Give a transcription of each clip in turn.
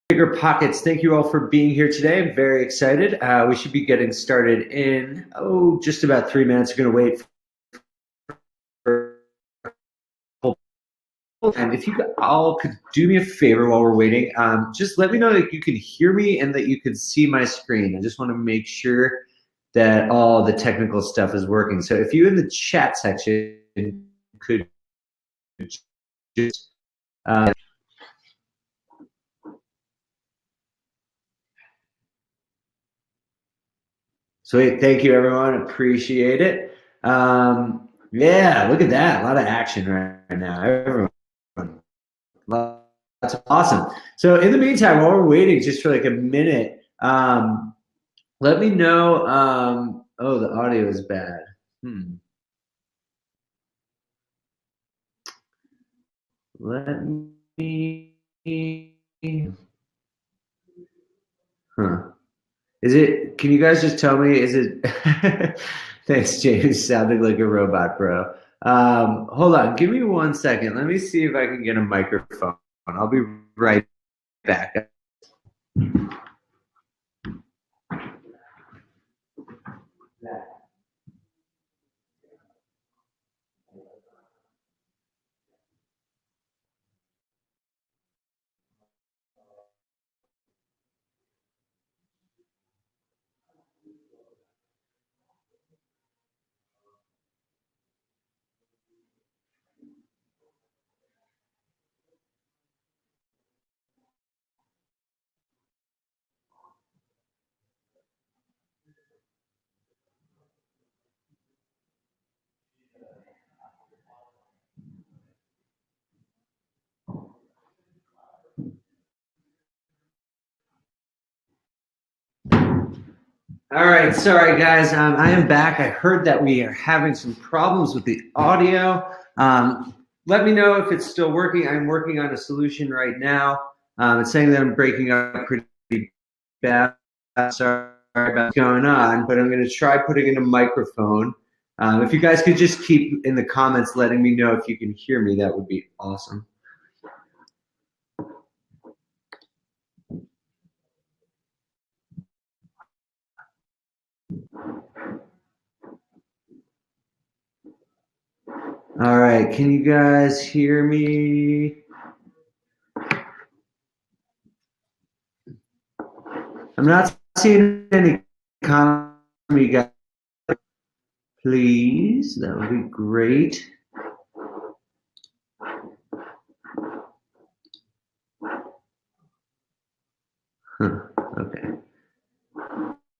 Bigger Pockets, thank you all for being here today. I'm very excited. We should be getting started in, just about 3 minutes. We're going to wait for and if you all could do me a favor while we're waiting, just let me know that you can hear me and that you can see my screen. I just want to make sure that all the technical stuff is working. So if you in the chat section could just sweet, thank you everyone, appreciate it. Yeah, look at that, a lot of action right now. Everyone, that's awesome. So in the meantime, while we're waiting just for like a minute, let me know. Oh, the audio is bad. Let me. Huh. Is it? Can you guys just tell me? Is it? Thanks, James. Sounding like a robot, bro. Hold on. Give me 1 second. Let me see if I can get a microphone. I'll be right back. All right, sorry guys, I am back. I heard that we are having some problems with the audio. Let me know if it's still working. I'm working on a solution right now. It's saying that I'm breaking up pretty bad. Sorry about what's going on, but I'm going to try putting in a microphone. If you guys could just keep in the comments letting me know if you can hear me, that would be awesome. All right, can you guys hear me? I'm not seeing any comments from you guys. Please, that would be great. Huh, okay.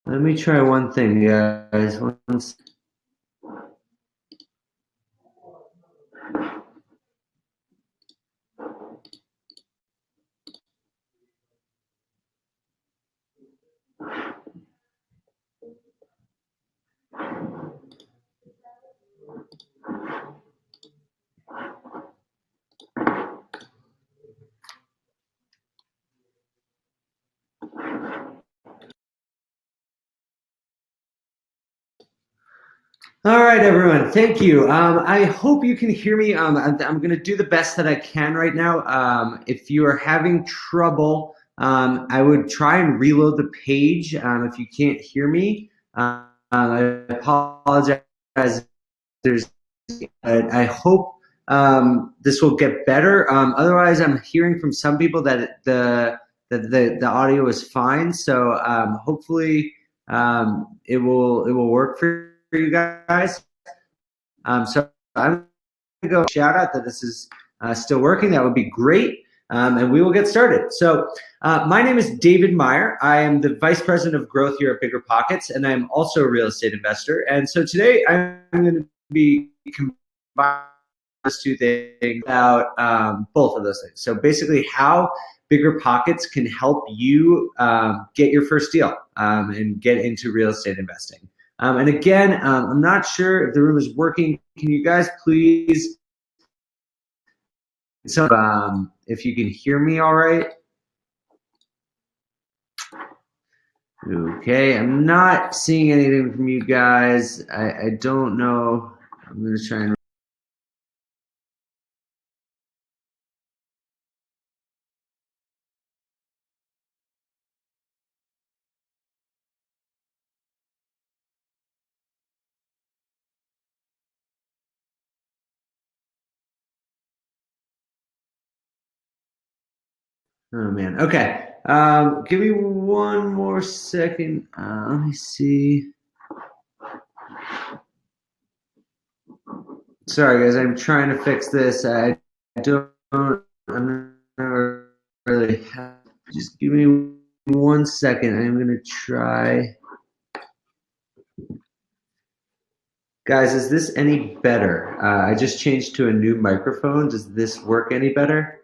Let me try one thing, guys. All right, everyone. Thank you. I hope you can hear me. I'm going to do the best that I can right now. If you are having trouble, I would try and reload the page if you can't hear me. I apologize. I hope this will get better. Otherwise, I'm hearing from some people that the audio is fine. So hopefully it will work for you guys. So I'm going to go shout out that this is still working. That would be great. And we will get started. So my name is David Meyer. I am the Vice President of Growth here at BiggerPockets, and I'm also a real estate investor. And so today I'm going to be combining those two things about both of those things. So basically how BiggerPockets can help you get your first deal and get into real estate investing. And again, I'm not sure if the room is working. Can you guys please, if you can hear me all right? Okay, I'm not seeing anything from you guys. I don't know. I'm going to try and Oh man. Okay. Give me one more second. Let me see. Sorry, guys. I'm trying to fix this. I don't. I'm not really. Just give me one second. I'm gonna try. Guys, is this any better? I just changed to a new microphone. Does this work any better?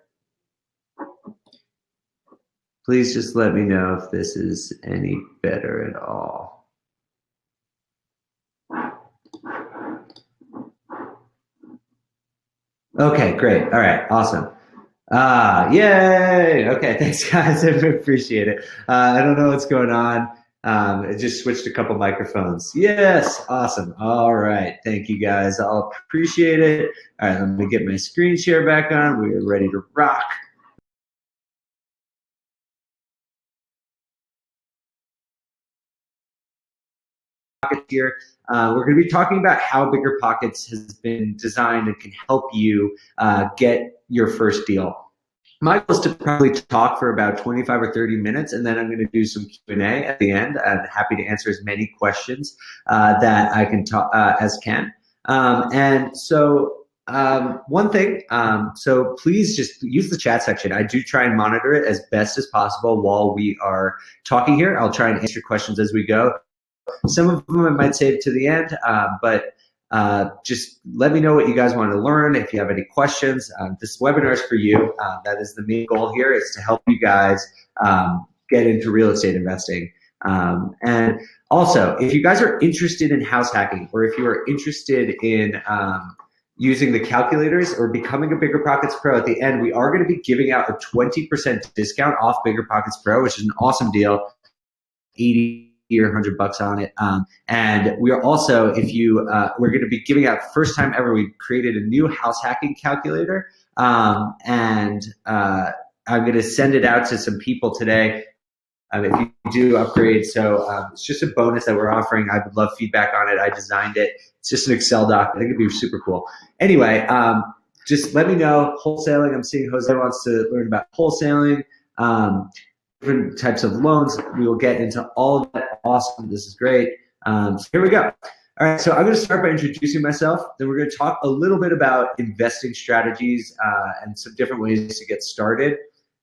Please just let me know if this is any better at all. Okay, great. All right, awesome. Yay! Okay, thanks, guys. I appreciate it. I don't know what's going on. I just switched a couple microphones. Yes, awesome. All right, thank you, guys. I'll appreciate it. All right, let me get my screen share back on. We are ready to rock. Here. We're going to be talking about how BiggerPockets has been designed and can help you get your first deal. My goal is to probably talk for about 25 or 30 minutes, and then I'm going to do some Q&A at the end. I'm happy to answer as many questions that I can talk as can. And so one thing, so please just use the chat section. I do try and monitor it as best as possible while we are talking here. I'll try and answer questions as we go. Some of them I might save to the end, but just let me know what you guys want to learn. If you have any questions, this webinar is for you. That is the main goal here, is to help you guys get into real estate investing. And also, if you guys are interested in house hacking, or if you are interested in using the calculators or becoming a BiggerPockets Pro, at the end, we are going to be giving out a 20% discount off BiggerPockets Pro, which is an awesome deal. 80 or $100 on it. And we are also, if you, we're going to be giving out first time ever, we created a new house hacking calculator. And I'm going to send it out to some people today. If you do upgrade. So it's just a bonus that we're offering. I would love feedback on it. I designed it. It's just an Excel doc. I think it'd be super cool. Anyway, just let me know. Wholesaling. I'm seeing Jose wants to learn about wholesaling. Different types of loans. We will get into all of that. Awesome. This is great. So here we go. All right. So I'm going to start by introducing myself. Then we're going to talk a little bit about investing strategies and some different ways to get started.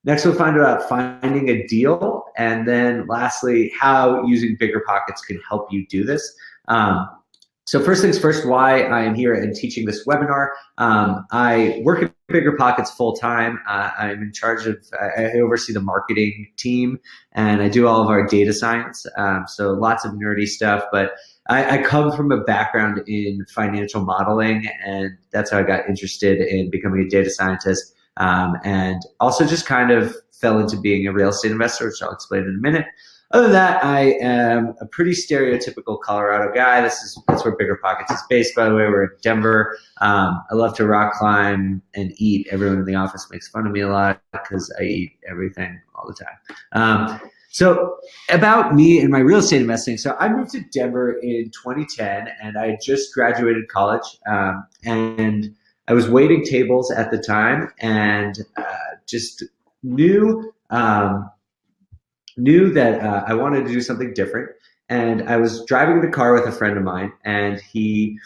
Next, we'll find out finding a deal. And then lastly, how using BiggerPockets can help you do this. So first things first, why I am here and teaching this webinar. I work at BiggerPockets full time. I'm in charge of, I oversee the marketing team, and I do all of our data science. So lots of nerdy stuff, but I come from a background in financial modeling, and that's how I got interested in becoming a data scientist. And also just kind of fell into being a real estate investor, which I'll explain in a minute. Other than that, I am a pretty stereotypical Colorado guy. That's where BiggerPockets is based, by the way. We're in Denver. I love to rock climb and eat. Everyone in the office makes fun of me a lot because I eat everything all the time. So about me and my real estate investing. So I moved to Denver in 2010, and I just graduated college. And I was waiting tables at the time, and just knew that I wanted to do something different. And I was driving in the car with a friend of mine, and he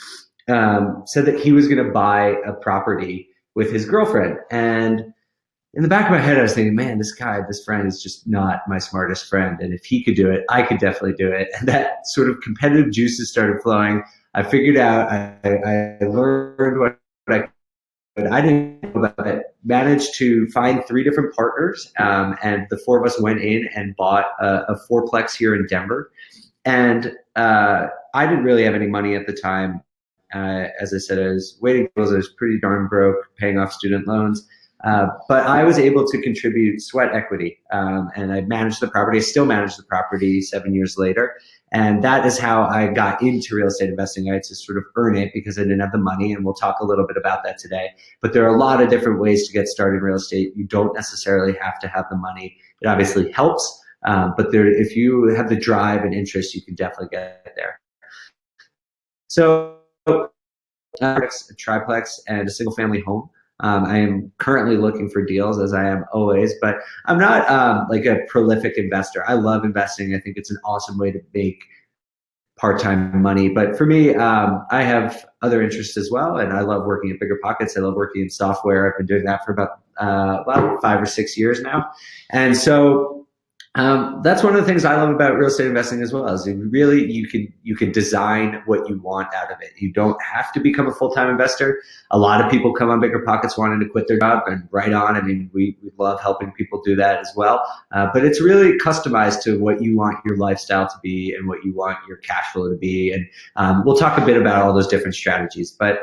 said that he was going to buy a property with his girlfriend. And in the back of my head, I was thinking, man, this friend is just not my smartest friend. And if he could do it, I could definitely do it. And that sort of competitive juices started flowing. I figured out, I learned what I but I didn't know about it. Managed to find 3 different partners, and the 4 of us went in and bought a fourplex here in Denver. And I didn't really have any money at the time. As I said, I was waiting tables. I was pretty darn broke, paying off student loans. But I was able to contribute sweat equity, and I managed the property. I still manage the property 7 years later. And that is how I got into real estate investing. I had to sort of earn it because I didn't have the money, and we'll talk a little bit about that today. But there are a lot of different ways to get started in real estate. You don't necessarily have to have the money. It obviously helps, but if you have the drive and interest, you can definitely get there. So a triplex and a single family home. I am currently looking for deals, as I am always, but I'm not like a prolific investor. I love investing. I think it's an awesome way to make part-time money. But for me, I have other interests as well, and I love working at BiggerPockets. I love working in software. I've been doing that for about 5 or 6 years now, and so that's one of the things I love about real estate investing as well. Is you can design what you want out of it. You don't have to become a full-time investor. A lot of people come on BiggerPockets wanting to quit their job, and right on. I mean, we love helping people do that as well. But it's really customized to what you want your lifestyle to be and what you want your cash flow to be. And we'll talk a bit about all those different strategies. But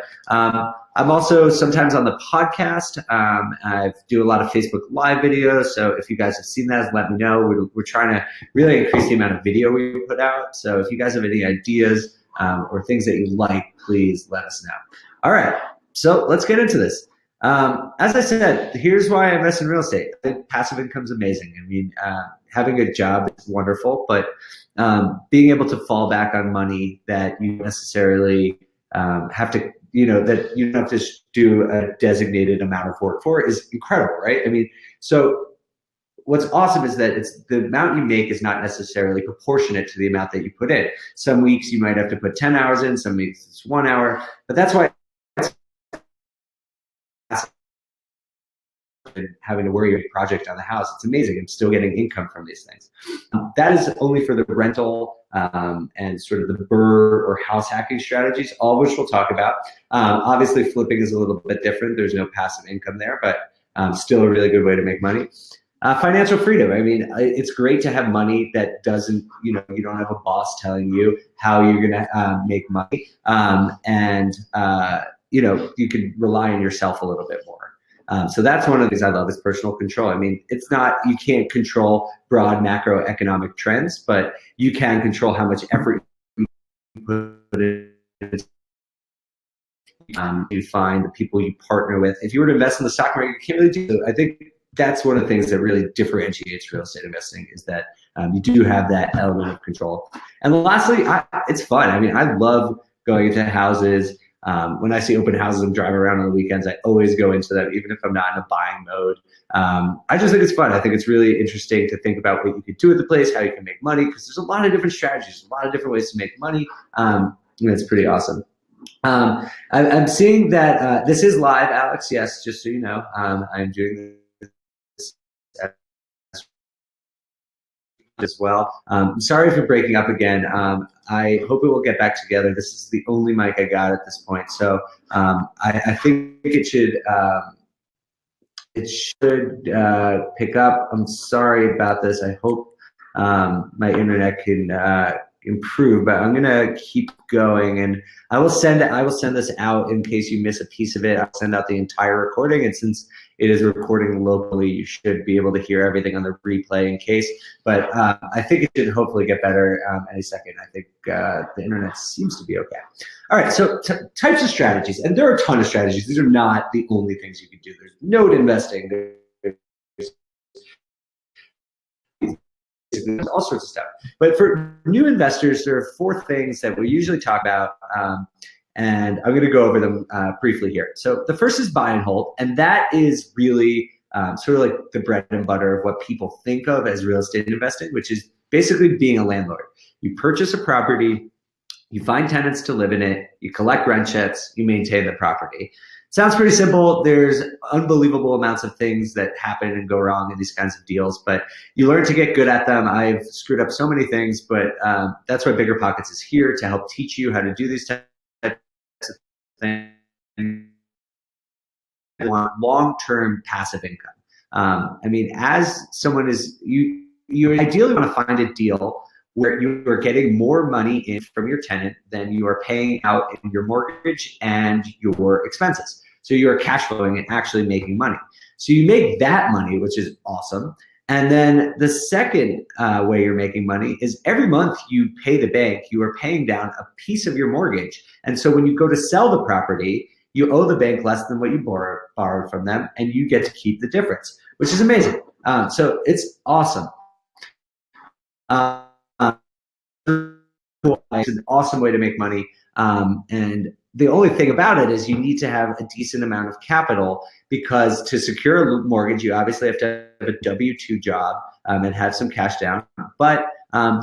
I'm also sometimes on the podcast. I do a lot of Facebook Live videos. So if you guys have seen that, let me know. We're trying to really increase the amount of video we put out. So if you guys have any ideas or things that you like, please let us know. All right. So let's get into this. As I said, here's why I invest in real estate. I think passive income is amazing. I mean, having a job is wonderful, but being able to fall back on money that you necessarily have to, that you don't have to do a designated amount of work for is incredible, right? I mean, so what's awesome is that it's the amount you make is not necessarily proportionate to the amount that you put in. Some weeks you might have to put 10 hours in, some weeks it's 1 hour, but that's why having to worry about a project on the house. It's amazing. I'm still getting income from these things. That is only for the rental and sort of the BRRRR or house hacking strategies, all of which we'll talk about. Obviously, flipping is a little bit different. There's no passive income there, but still a really good way to make money. Financial freedom. I mean, it's great to have money that doesn't, you don't have a boss telling you how you're going to make money. You can rely on yourself a little bit more. So that's one of the things I love is personal control. I mean, you can't control broad macroeconomic trends, but you can control how much effort you put in. You find the people you partner with. If you were to invest in the stock market, you can't really do so. I think that's one of the things that really differentiates real estate investing is that you do have that element of control. And lastly, it's fun. I mean, I love going into houses. When I see open houses and drive around on the weekends, I always go into them, even if I'm not in a buying mode. I just think it's fun. I think it's really interesting to think about what you could do with the place, how you can make money, because there's a lot of different strategies, a lot of different ways to make money. It's pretty awesome. I'm seeing that this is live, Alex. Yes, just so you know, I'm doing this as well. Sorry if you're breaking up again. I hope it will get back together. This is the only mic I got at this point, so I think it should pick up. I'm sorry about this. I hope my internet can improve, but I'm gonna keep going, and I will send this out in case you miss a piece of it. I'll send out the entire recording, and since it is recording locally, you should be able to hear everything on the replay in case. But I think it should hopefully get better any second. I think the internet seems to be okay. All right, so types of strategies, and there are a ton of strategies. These are not the only things you can do. There's note investing. There's all sorts of stuff. But for new investors, there are 4 things that we usually talk about, and I'm going to go over them briefly here. So the first is buy and hold, and that is really sort of like the bread and butter of what people think of as real estate investing, which is basically being a landlord. You purchase a property, you find tenants to live in it, you collect rent checks, you maintain the property. Sounds pretty simple. There's unbelievable amounts of things that happen and go wrong in these kinds of deals, but you learn to get good at them. I've screwed up so many things, but that's why BiggerPockets is here to help teach you how to do these types of things. You want long-term passive income. I mean, as someone you ideally want to find a deal where you are getting more money in from your tenant than you are paying out in your mortgage and your expenses. So you are cash flowing and actually making money. So you make that money, which is awesome. And then the second way you're making money is every month you pay the bank, you are paying down a piece of your mortgage. And so when you go to sell the property, you owe the bank less than what you borrowed from them, and you get to keep the difference, which is amazing. So it's awesome. It's an awesome way to make money. And the only thing about it is you need to have a decent amount of capital, because to secure a mortgage, you obviously have to have a W-2 job and have some cash down. But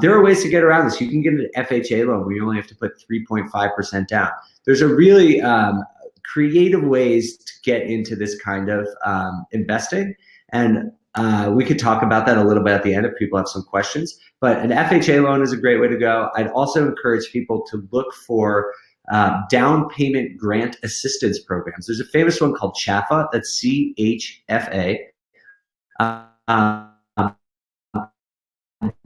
there are ways to get around this. You can get an FHA loan where you only have to put 3.5% down. There's a really creative ways to get into this kind of investing. And we could talk about that a little bit at the end if people have some questions. But an FHA loan is a great way to go. I'd also encourage people to look for down payment grant assistance programs. There's a famous one called CHFA, that's CHFA.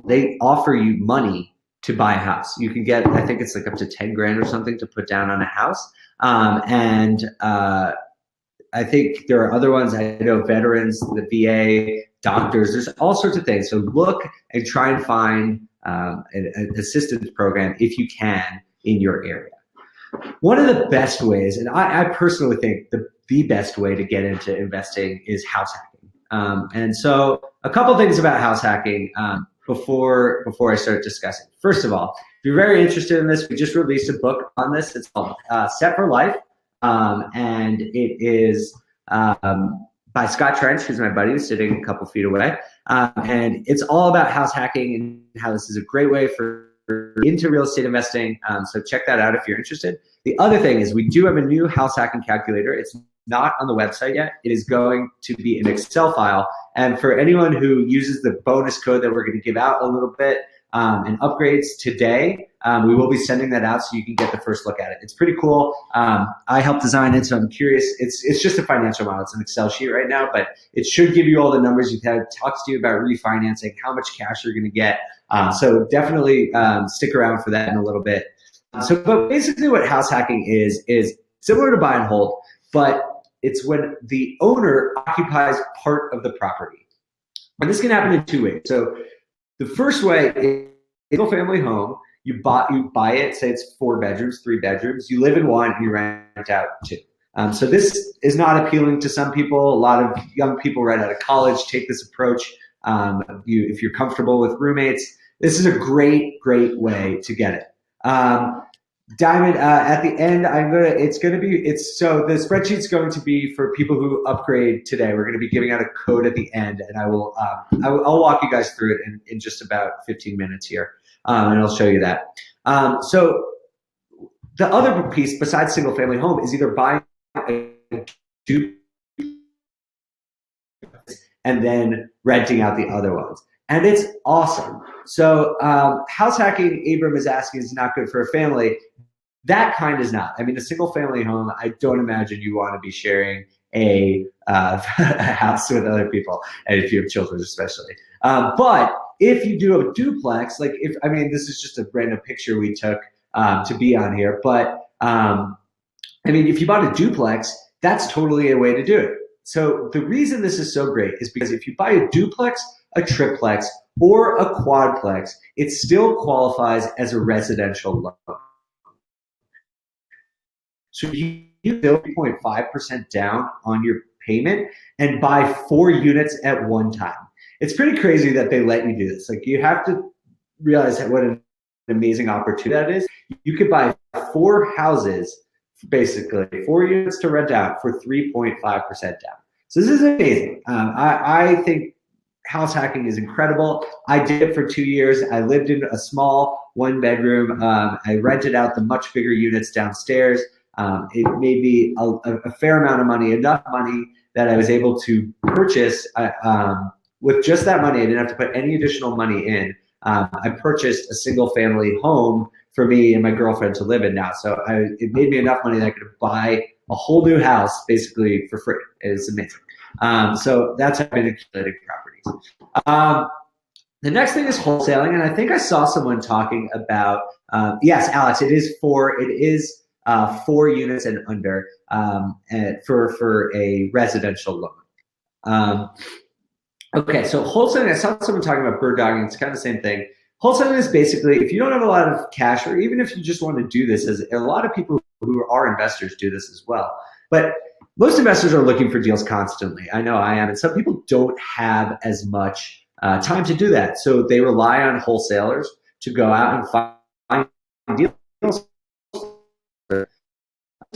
They offer you money to buy a house. You can get, I think it's like up to 10 grand or something to put down on a house. I think there are other ones. I know veterans, the VA, doctors, there's all sorts of things. So look and try and find an assistance program if you can in your area. One of the best ways, and I personally think the best way to get into investing is house hacking. And so a couple things about house hacking before I start discussing. First of all, if you're very interested in this, we just released a book on this. It's called Set for Life. And it is by Scott Trench, who's my buddy, who's sitting a couple feet away. And it's all about house hacking and how this is a great way for into real estate investing. So check that out if you're interested. The other thing is we do have a new house hacking calculator. It's not on the website yet. It is going to be an Excel file. And for anyone who uses the bonus code that we're going to give out a little bit and upgrades today, we will be sending that out so you can get the first look at it. It's pretty cool. I helped design it, so I'm curious. It's just a financial model. It's an Excel sheet right now, but it should give you all the numbers. It talks to you about refinancing, how much cash you're going to get. So definitely stick around for that in a little bit. But basically what house hacking is similar to buy and hold, but it's when the owner occupies part of the property. And this can happen in two ways. So the first way is a single family home. You buy it, say it's 4 bedrooms, 3 bedrooms. You live in one and you rent out 2. So this is not appealing to some people. A lot of young people right out of college take this approach. If you're comfortable with roommates, this is a great way to get it. Diamond, at the end, so the spreadsheet's going to be for people who upgrade today. We're going to be giving out a code at the end, and I'll walk you guys through it in just about 15 minutes here, and I'll show you that. So the other piece besides single family home is either buying a duplex and then renting out the other ones. And it's awesome. So house hacking, Abram is asking, is not good for a family. That kind is not. I mean, a single family home, I don't imagine you want to be sharing a house with other people, and if you have children especially. But if you do a duplex, this is just a random picture we took to be on here, but if you bought a duplex, that's totally a way to do it. So the reason this is so great is because if you buy a duplex, a triplex, or a quadplex, it still qualifies as a residential loan. So you 0.5% down on your payment and buy 4 units at one time. It's pretty crazy that they let you do this. Like, you have to realize what an amazing opportunity that is. You could buy 4 houses, basically 4 units to rent out for 3.5% down. So this is amazing. I think house hacking is incredible. I did it for 2 years. I lived in a small 1-bedroom. I rented out the much bigger units downstairs. It made me a fair amount of money, enough money that I was able to purchase with just that money. I didn't have to put any additional money in. I purchased a single family home for me and my girlfriend to live in now. So it made me enough money that I could buy a whole new house basically for free. It's amazing. So that's how I've been accumulating properties. The next thing is wholesaling, and I think I saw someone talking about yes, Alex, it is 4 units and under for a residential loan. Okay, so wholesaling, I saw someone talking about bird dogging. It's kind of the same thing. Wholesaling is basically, if you don't have a lot of cash, or even if you just want to do this, as a lot of people who are investors do this as well. But most investors are looking for deals constantly. I know I am, and some people don't have as much time to do that. So they rely on wholesalers to go out and find deals.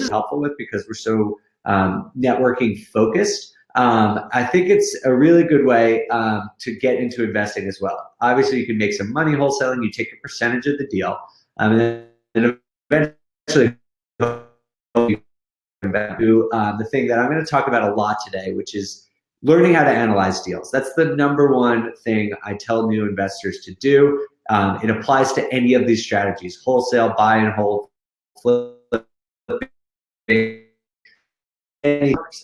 helpful with because we're so networking focused. I think it's a really good way to get into investing as well. Obviously, you can make some money wholesaling. You take a percentage of the deal, and then eventually the thing that I'm going to talk about a lot today, which is learning how to analyze deals. That's the number one thing I tell new investors to do. It applies to any of these strategies: wholesale, buy and hold, flip. I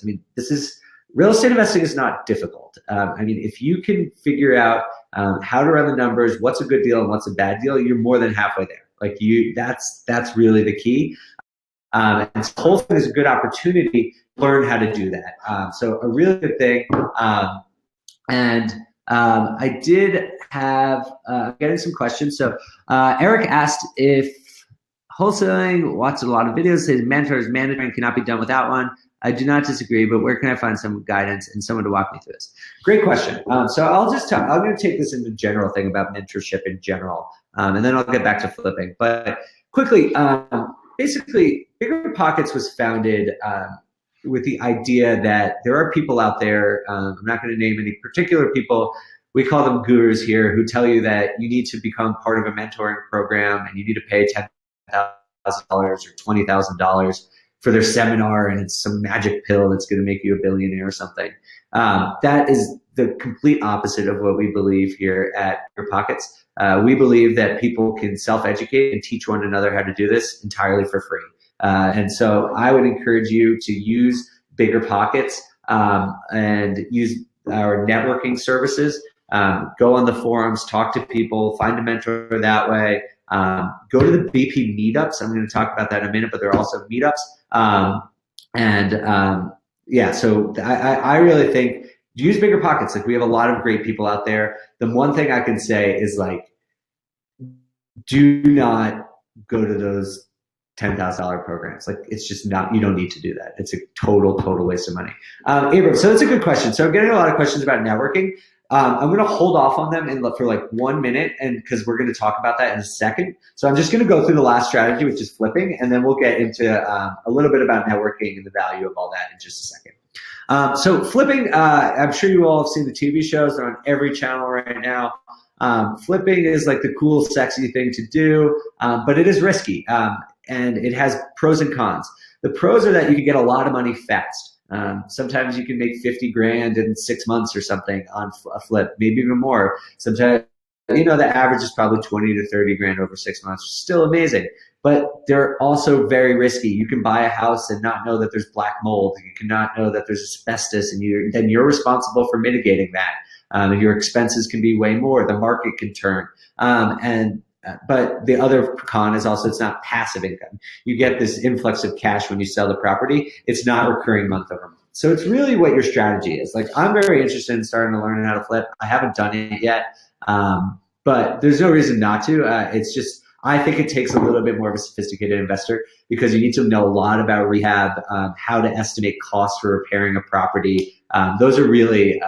mean, this is real estate investing is not difficult. I mean, if you can figure out how to run the numbers, what's a good deal and what's a bad deal, you're more than halfway there. Like that's really the key. And this whole thing is a good opportunity to learn how to do that. So a really good thing. I did have getting some questions. So Eric asked if wholesaling, watched a lot of videos, says mentors, management cannot be done without one. I do not disagree, but where can I find some guidance and someone to walk me through this? Great question. So I'm going to take this into general thing about mentorship in general, and then I'll get back to flipping. But quickly, basically, BiggerPockets was founded with the idea that there are people out there, I'm not going to name any particular people, we call them gurus here, who tell you that you need to become part of a mentoring program and you need to pay $10,000 or $20,000 for their seminar, and it's some magic pill that's going to make you a billionaire or something. That is the complete opposite of what we believe here at BiggerPockets. We believe that people can self-educate and teach one another how to do this entirely for free. And so I would encourage you to use BiggerPockets and use our networking services. Go on the forums, talk to people, find a mentor that way. Go to the BP meetups. I'm going to talk about that in a minute, but there are also meetups. Yeah, so I really think use BiggerPockets. Like, we have a lot of great people out there. The one thing I can say is, like, do not go to those $10,000 programs. Like, it's just not, you don't need to do that. It's a total waste of money. Abram, so that's a good question. So I'm getting a lot of questions about networking. I'm going to hold off on them for like 1 minute, and because we're going to talk about that in a second. So I'm just going to go through the last strategy, which is flipping, and then we'll get into a little bit about networking and the value of all that in just a second. So flipping, I'm sure you all have seen the TV shows. They're on every channel right now. Flipping is like the cool, sexy thing to do, but it is risky, and it has pros and cons. The pros are that you can get a lot of money fast. Sometimes you can make 50 grand in 6 months or something on a flip, maybe even more. Sometimes, the average is probably 20 to 30 grand over 6 months, which is still amazing. But they're also very risky. You can buy a house and not know that there's black mold. You cannot know that there's asbestos, and then you're responsible for mitigating that. And your expenses can be way more. The market can turn. But the other con is also it's not passive income. You get this influx of cash when you sell the property. It's not recurring month over month. So it's really what your strategy is. Like, I'm very interested in starting to learn how to flip. I haven't done it yet, but there's no reason not to. It's just, I think it takes a little bit more of a sophisticated investor, because you need to know a lot about rehab, how to estimate costs for repairing a property. Those are really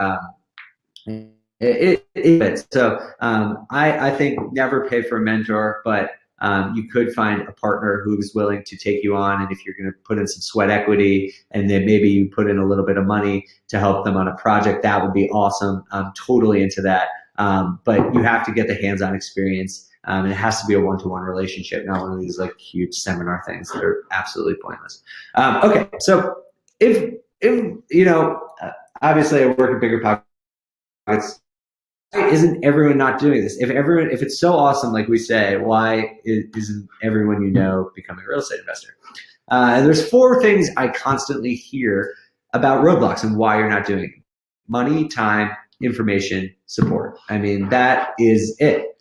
so I think never pay for a mentor, but you could find a partner who's willing to take you on, and if you're going to put in some sweat equity and then maybe you put in a little bit of money to help them on a project, that would be awesome. I'm totally into that, but you have to get the hands-on experience, and it has to be a one-to-one relationship, not one of these like huge seminar things that are absolutely pointless. Okay, so if obviously I work at BiggerPockets. Why isn't everyone not doing this? If it's so awesome, like we say, why isn't everyone becoming a real estate investor? And there's 4 things I constantly hear about roadblocks and why you're not doing it: money, time, information, support. I mean, that is it.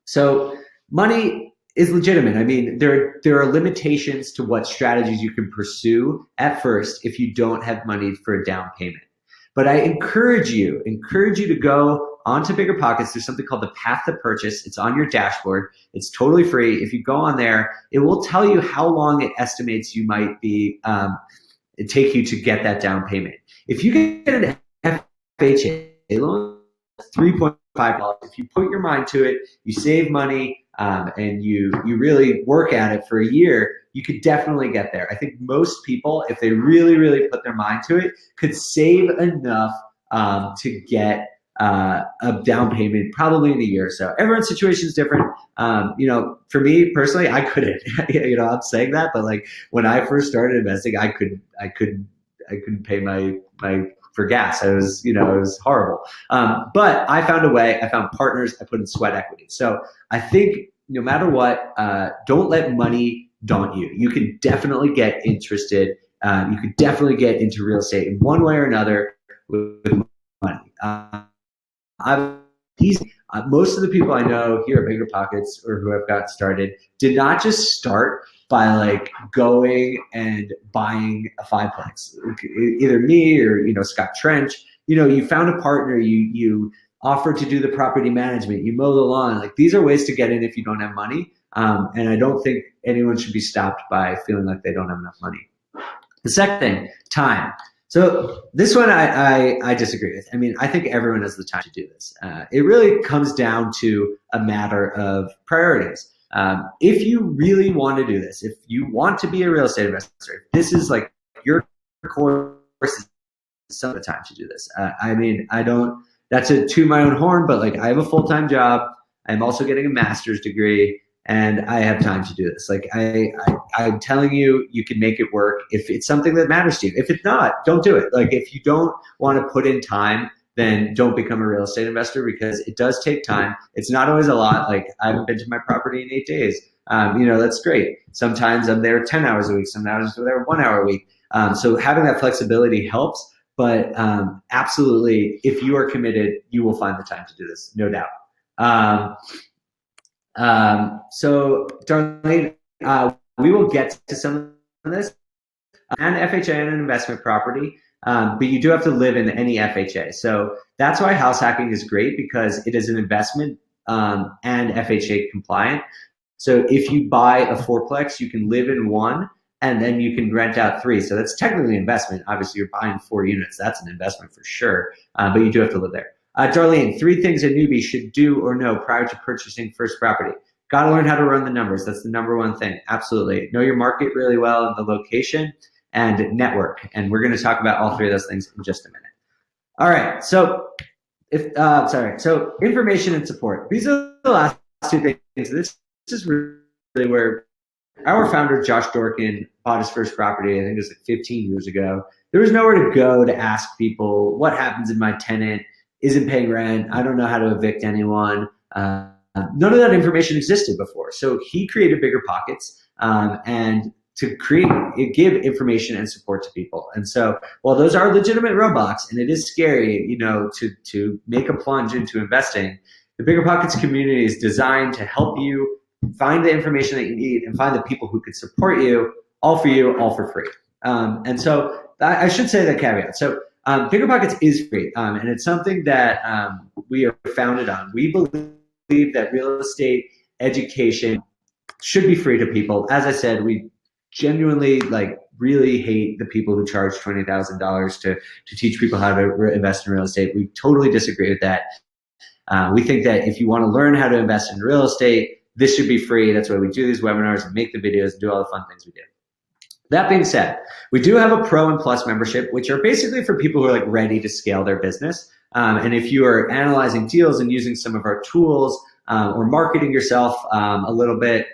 So money is legitimate. I mean, there are limitations to what strategies you can pursue at first if you don't have money for a down payment. But I encourage you to go onto BiggerPockets. There's something called the Path to Purchase. It's on your dashboard. It's totally free. If you go on there, it will tell you how long it estimates you might be it take you to get that down payment. If you get an FHA loan, $3.5. If you put your mind to it, you save money. and you really work at it for a year, you could definitely get there. I think most people, if they really put their mind to it, could save enough to get a down payment probably in a year or so. Everyone's situation is different. For me personally, I couldn't. I'm saying that, but like when I first started investing, I couldn't pay my for gas. It was horrible. But I found a way. I found partners. I put in sweat equity. So I think no matter what, don't let money daunt you. You can definitely get interested. You could definitely get into real estate in one way or another with money. Most of the people I know here at BiggerPockets or who have got started did not just start by like going and buying a fiveplex. Either me or Scott Trench. You found a partner. You offered to do the property management. You mow the lawn. Like these are ways to get in if you don't have money. And I don't think anyone should be stopped by feeling like they don't have enough money. The second thing, time. So this one I disagree with. I mean, I think everyone has the time to do this. It really comes down to a matter of priorities. If you really want to do this, if you want to be a real estate investor, if this is like your course, some of the time to do this. I don't, that's to my own horn, but like I have a full-time job. I'm also getting a master's degree and I have time to do this. Like I'm telling you, you can make it work if it's something that matters to you. If it's not, don't do it. Like if you don't want to put in time, then don't become a real estate investor because it does take time. It's not always a lot. Like I haven't been to my property in 8 days. That's great. Sometimes I'm there 10 hours a week. Sometimes I'm there 1 hour a week. So having that flexibility helps. But absolutely, if you are committed, you will find the time to do this, no doubt. So, Darlene, we will get to some of this. And FHA and an investment property, but you do have to live in any FHA. So that's why house hacking is great because it is an investment and FHA compliant. So if you buy a fourplex, you can live in one and then you can rent out 3. So that's technically an investment. Obviously, you're buying 4 units. That's an investment for sure, but you do have to live there. Darlene, 3 things a newbie should do or know prior to purchasing first property. Got to learn how to run the numbers. That's the number one thing. Absolutely. Know your market really well and the location and network. And we're going to talk about all 3 of those things in just a minute. All right. So So information and support. These are the last 2 things. This is really where our founder, Josh Dorkin, bought his first property. I think it was like 15 years ago. There was nowhere to go to ask people what happens if my tenant isn't paying rent. I don't know how to evict anyone. None of that information existed before. So he created BiggerPockets and to give information and support to people. And so while those are legitimate roadblocks and it is scary, to make a plunge into investing, the BiggerPockets community is designed to help you find the information that you need and find the people who could support you, all for free. And so I should say that caveat. So BiggerPockets is free, and it's something that we are founded on. We believe that real estate education should be free to people. As I said, we genuinely really hate the people who charge $20,000 to teach people how to invest in real estate. We totally disagree with that. We think that if you want to learn how to invest in real estate, this should be free. That's why we do these webinars and make the videos and do all the fun things we do. That being said, we do have a Pro and Plus membership, which are basically for people who are ready to scale their business. And if you are analyzing deals and using some of our tools or marketing yourself a little bit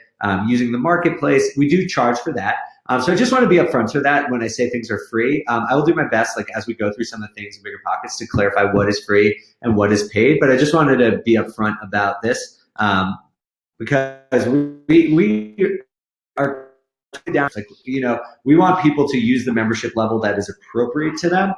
using the marketplace, we do charge for that. So I just want to be upfront for that when I say things are free. I will do my best, as we go through some of the things in BiggerPockets, to clarify what is free and what is paid. But I just wanted to be upfront about this because we are down. We want people to use the membership level that is appropriate to them.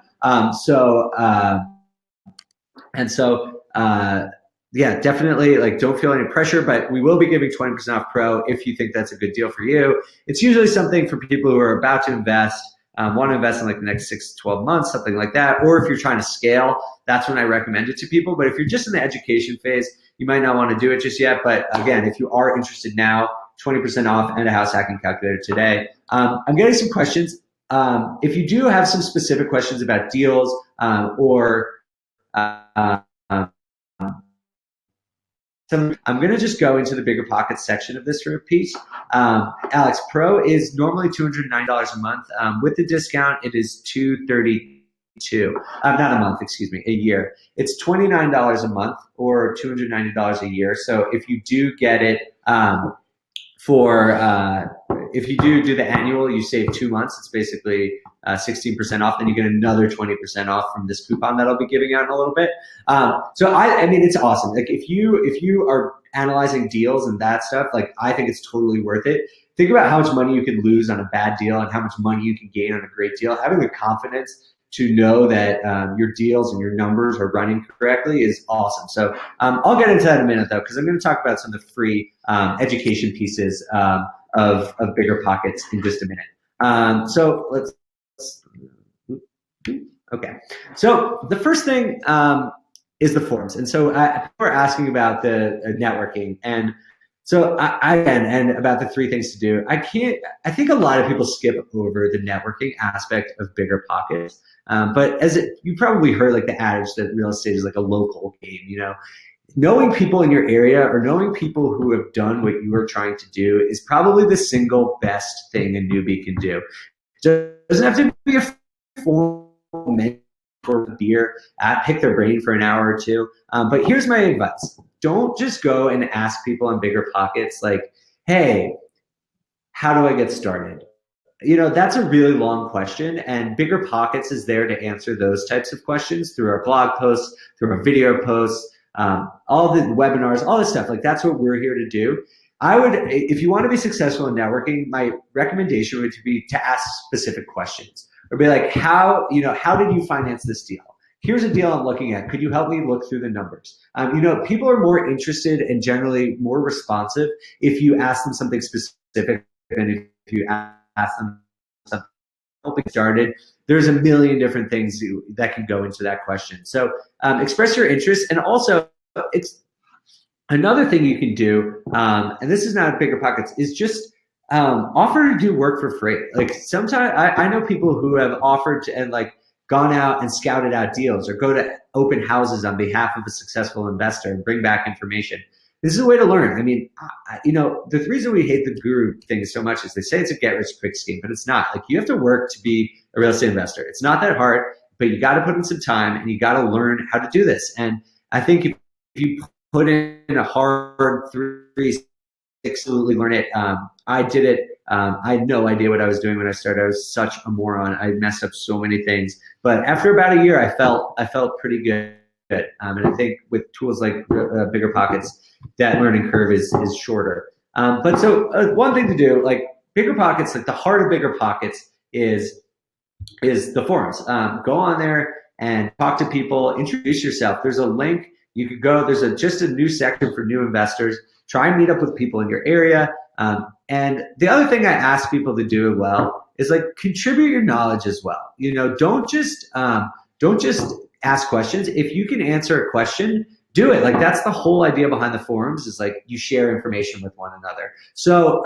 Yeah, definitely don't feel any pressure, but we will be giving 20% off Pro if you think that's a good deal for you. It's usually something for people who are about to invest, want to invest in the next 6 to 12 months, something like that. Or if you're trying to scale, that's when I recommend it to people. But if you're just in the education phase, you might not want to do it just yet. But again, if you are interested now, 20% off and a house hacking calculator today. I'm getting some questions. If you do have some specific questions about deals or So I'm going to just go into the BiggerPockets section of this for a piece. Alex, Pro is normally $209 a month. With the discount, it is $232. Not a month, excuse me, a year. It's $29 a month or $290 a year. So if you do get it for if you do the annual, you save 2 months. It's basically 16% off. Then you get another 20% off from this coupon that I'll be giving out in a little bit. So I mean, it's awesome. Like if you are analyzing deals and that stuff, like I think it's totally worth it. Think about how much money you can lose on a bad deal and how much money you can gain on a great deal. Having the confidence to know that your deals and your numbers are running correctly is awesome. So I'll get into that in a minute though, because I'm going to talk about some of the free education pieces of BiggerPockets in just a minute. So let's okay. So the first thing is the forums, and so people are asking about the networking, and so and about the 3 things to do. I think a lot of people skip over the networking aspect of BiggerPockets. But you probably heard like the adage that real estate is like a local game, you know. Knowing people in your area or knowing people who have done what you are trying to do is probably the single best thing a newbie can do. It doesn't have to be a formal mentor for a beer. Pick their brain for an hour or two. But here's my advice. Don't just go and ask people on BiggerPockets like, hey, how do I get started? You know, that's a really long question, and BiggerPockets is there to answer those types of questions through our blog posts, through our video posts, all the webinars, all this stuff. Like that's what we're here to do. If you want to be successful in networking, my recommendation would be to ask specific questions or be like, how did you finance this deal? Here's a deal I'm looking at. Could you help me look through the numbers? People are more interested and generally more responsive if you ask them something specific than if you ask them something helping started. There's a million different things that can go into that question. So express your interest, and also it's another thing you can do. And this is not BiggerPockets, is just offer to do work for free. Like sometimes I know people who have offered to, and like gone out and scouted out deals or go to open houses on behalf of a successful investor and bring back information. This is a way to learn. I mean, the reason we hate the guru thing so much is they say it's a get rich quick scheme, but it's not. Like you have to work to be a real estate investor. It's not that hard, but you got to put in some time and you got to learn how to do this. And I think if you put in a hard 3, absolutely learn it. I did it. I had no idea what I was doing when I started. I was such a moron. I messed up so many things. But after about a year, I felt pretty good. And I think with tools like BiggerPockets, that learning curve is shorter. But so one thing to do, like BiggerPockets, like the heart of BiggerPockets is the forums. Go on there and talk to people, introduce yourself. There's a link. You could go, there's just a new section for new investors. Try and meet up with people in your area. And the other thing I ask people to do as well is like contribute your knowledge as well. Don't just ask questions. If you can answer a question, do it. Like that's the whole idea behind the forums, is like you share information with one another. So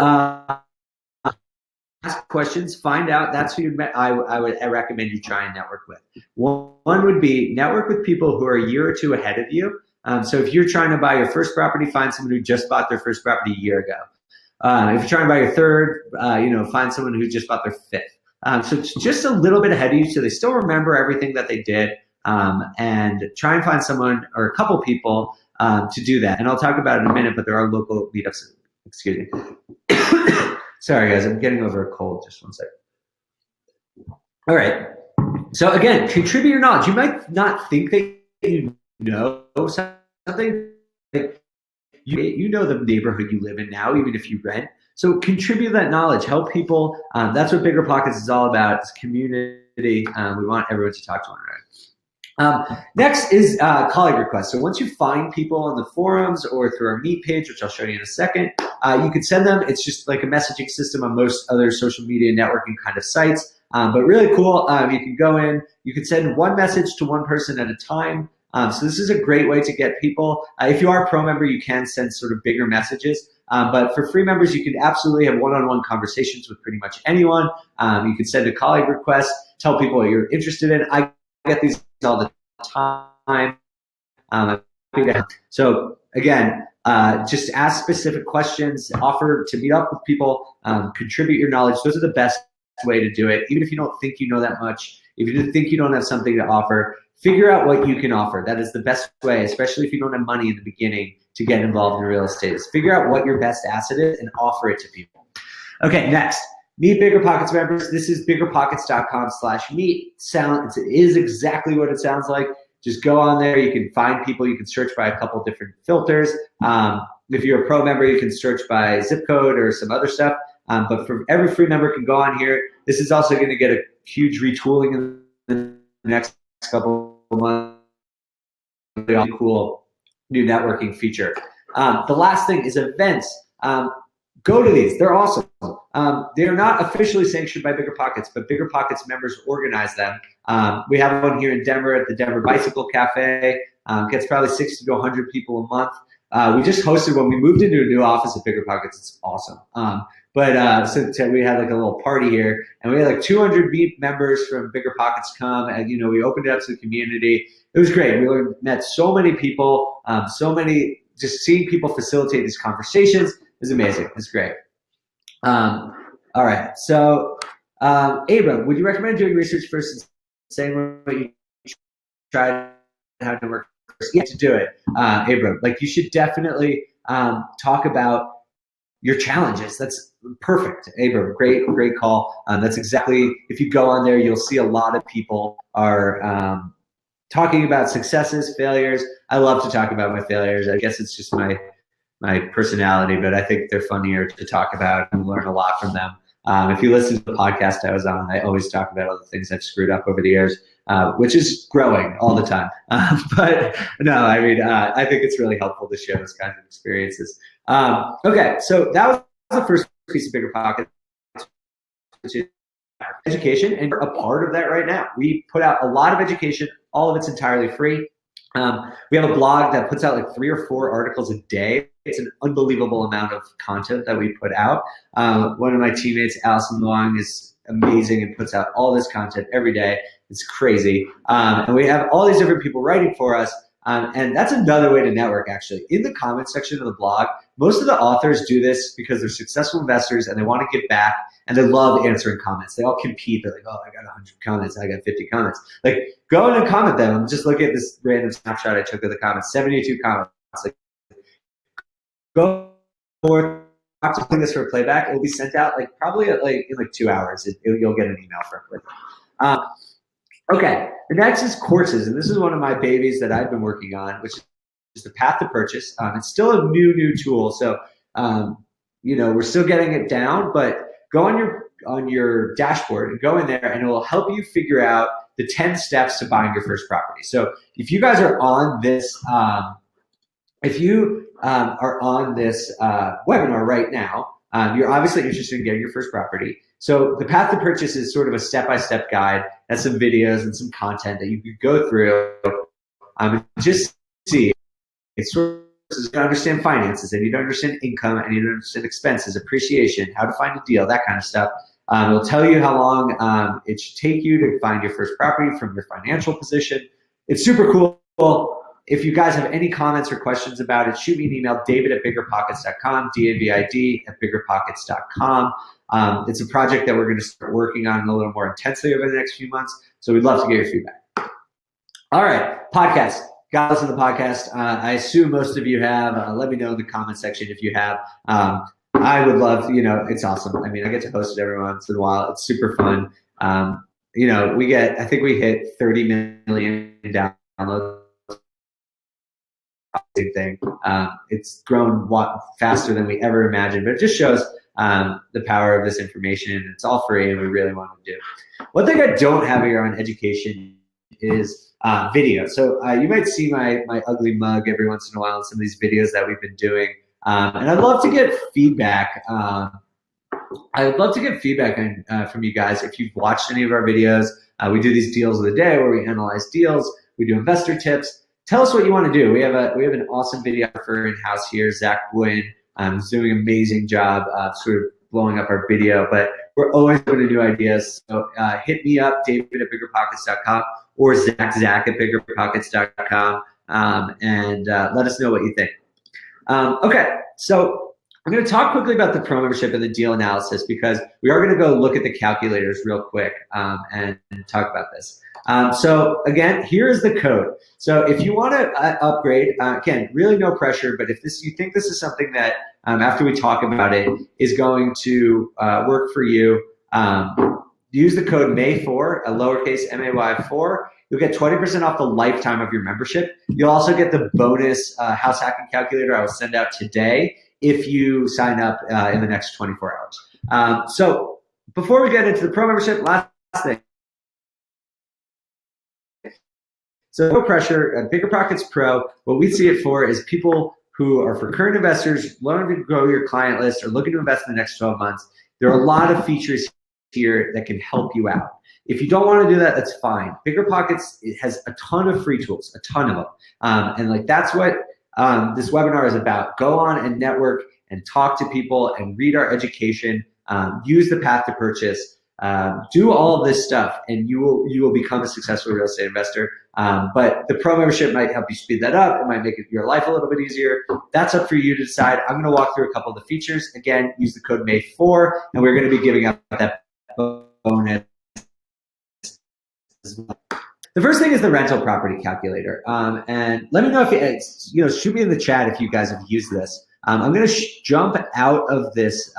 ask questions, find out. That's who you met. I recommend you try and network with. One would be network with people who are a year or two ahead of you. So if you're trying to buy your first property, find someone who just bought their first property a year ago. If you're trying to buy your third, find someone who just bought their fifth. So it's just a little bit ahead of you, so they still remember everything that they did. And try and find someone or a couple people to do that. And I'll talk about it in a minute, but there are local meetups. Excuse me. Sorry, guys, I'm getting over a cold. Just one second. All right. So again, contribute your knowledge. You might not think that you know something. Like you know the neighborhood you live in now, even if you rent. So contribute that knowledge. Help people. That's what BiggerPockets is all about. It's community. We want everyone to talk to one another. Next is colleague requests. So once you find people on the forums or through our Meet page, which I'll show you in a second, you can send them. It's just like a messaging system on most other social media networking kind of sites, but really cool. You can go in, you can send one message to one person at a time. So this is a great way to get people. If you are a pro member, you can send sort of bigger messages. But for free members, you can absolutely have one-on-one conversations with pretty much anyone. You can send a colleague request, tell people what you're interested in. I get these all the time. So again, Just ask specific questions, offer to meet up with people, contribute your knowledge. Those are the best way to do it. Even if you don't think you know that much, if you think you don't have something to offer, figure out what you can offer. That is the best way, especially if you don't have money in the beginning to get involved in real estate, is figure out what your best asset is and offer it to people. Okay, next. Meet BiggerPockets members. This is biggerpockets.com/meet. It is exactly what it sounds like. Just go on there. You can find people. You can search by a couple different filters. If you're a pro member, you can search by zip code or some other stuff. But for every free member can go on here. This is also going to get a huge retooling in the next couple of months. Really cool new networking feature. The last thing is events. Go to these. They're awesome. They are not officially sanctioned by BiggerPockets, but BiggerPockets members organize them. We have one here in Denver at the Denver Bicycle Cafe. Gets probably 60 to 100 people a month. We just hosted when we moved into a new office at BiggerPockets. It's awesome. So we had like a little party here, and we had like 200 members from BiggerPockets come, and we opened it up to the community. It was great. We met so many people, just seeing people facilitate these conversations is amazing. It's great. All right. So, Abram, would you recommend doing research first and saying what you tried and how to work first? Yeah, to do it, Abram. Like, you should definitely talk about your challenges. That's perfect, Abram. Great call. That's exactly, if you go on there, you'll see a lot of people are talking about successes, failures. I love to talk about my failures. I guess it's just my personality, but I think they're funnier to talk about and learn a lot from them. If you listen to the podcast I was on, I always talk about all the things I've screwed up over the years, which is growing all the time. But no, I mean, I think it's really helpful to share those kinds of experiences. Okay, so that was the first piece of BiggerPockets, which is education, and we're a part of that right now. We put out a lot of education. All of it's entirely free. We have a blog that puts out like 3 or 4 articles a day. It's an unbelievable amount of content that we put out. One of my teammates, Allison Luong, is amazing and puts out all this content every day. It's crazy. And we have all these different people writing for us. And that's another way to network, actually. In the comments section of the blog, most of the authors do this because they're successful investors and they want to give back, and they love answering comments. They all compete. They're like, oh, I got 100 comments. I got 50 comments. Like, go in and comment them. Just look at this random snapshot I took of the comments. 72 comments. Like, go forward. After putting this for a playback, it will be sent out like probably in 2 hours. You'll get an email from it. Okay, the next is courses, and this is one of my babies that I've been working on, which is the Path to Purchase. It's still a new tool, so we're still getting it down. But go on your dashboard and go in there, and it will help you figure out the 10 steps to buying your first property. So if you guys are on this, webinar right now, you're obviously interested in getting your first property. So the Path to Purchase is sort of a step-by-step guide. That's some videos and some content that you could go through and just see. It's sort of to understand finances. I need to understand income. I need to understand expenses, appreciation, how to find a deal, that kind of stuff. It'll tell you how long it should take you to find your first property from your financial position. It's super cool. If you guys have any comments or questions about it, shoot me an email, david@biggerpockets.com, david@biggerpockets.com. It's a project that we're going to start working on a little more intensely over the next few months, so we'd love to get your feedback. All right, podcast. Got to listen to the podcast. I assume most of you have. Let me know in the comment section if you have. I would love, it's awesome. I mean, I get to host it every once in a while. It's super fun. I think we hit 30 million downloads. Big thing. It's grown faster than we ever imagined, but it just shows the power of this information. It's all free, and we really want to do. One thing I don't have here on education is video. So you might see my ugly mug every once in a while in some of these videos that we've been doing, and I'd love to get feedback. I'd love to get feedback from you guys if you've watched any of our videos. We do these deals of the day where we analyze deals. We do investor tips. Tell us what you want to do. We have an awesome videographer in-house here, Zach Boyd. He's doing an amazing job sort of blowing up our video, but we're always open to new ideas. So hit me up, david@biggerpockets.com, or zach@biggerpockets.com, and let us know what you think. Okay, so I'm going to talk quickly about the pro membership and the deal analysis because we are going to go look at the calculators real quick and talk about this. So again, here is the code. So if you want to upgrade, again, really no pressure, but if you think this is something that after we talk about it is going to work for you, use the code MAY4, a lowercase MAY4. You'll get 20% off the lifetime of your membership. You'll also get the bonus house hacking calculator I will send out today if you sign up in the next 24 hours. So before we get into the pro membership, last thing. So no pressure, BiggerPockets Pro, what we see it for is people who are for current investors, looking to grow your client list or looking to invest in the next 12 months. There are a lot of features here that can help you out. If you don't want to do that, that's fine. BiggerPockets has a ton of free tools, a ton of them. And like that's what this webinar is about. Go on and network and talk to people and read our education, use the path to purchase, do all of this stuff, and you will become a successful real estate investor. But the pro membership might help you speed that up. It might make your life a little bit easier. That's up for you to decide. I'm going to walk through a couple of the features. Again, use the code MAY4, and we're going to be giving out that bonus. The first thing is the rental property calculator. And let me know if you shoot me in the chat if you guys have used this. I'm going to jump out of this.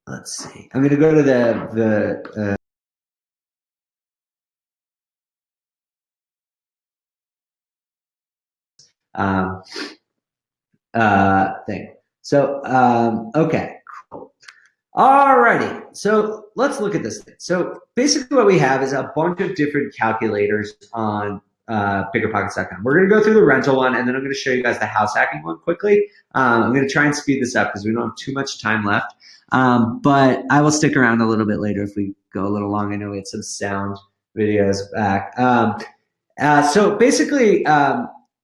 Let's see. I'm going to go to the thing. So, okay, cool. Alrighty, so let's look at this thing. So basically what we have is a bunch of different calculators on BiggerPockets.com. We're going to go through the rental one, and then I'm going to show you guys the house hacking one quickly. I'm going to try and speed this up because we don't have too much time left. But I will stick around a little bit later if we go a little long. I know we had some sound videos back. So basically,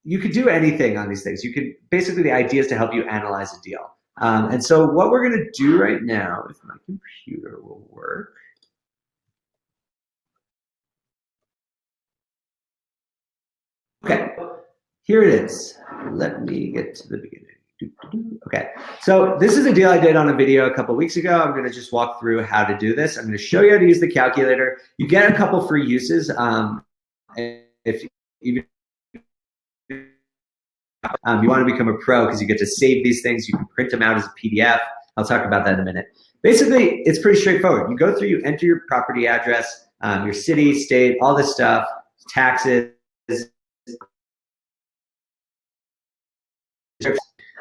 you could do anything on these things. You could basically, the idea is to help you analyze a deal. And so what we're going to do right now, if my computer will work. Okay, here it is. Let me get to the beginning. Okay, so this is a deal I did on a video a couple weeks ago. I'm going to just walk through how to do this. I'm going to show you how to use the calculator. You get a couple free uses. If you want to become a pro because you get to save these things. You can print them out as a PDF. I'll talk about that in a minute. Basically, it's pretty straightforward. You go through, you enter your property address, your city, state, all this stuff, taxes,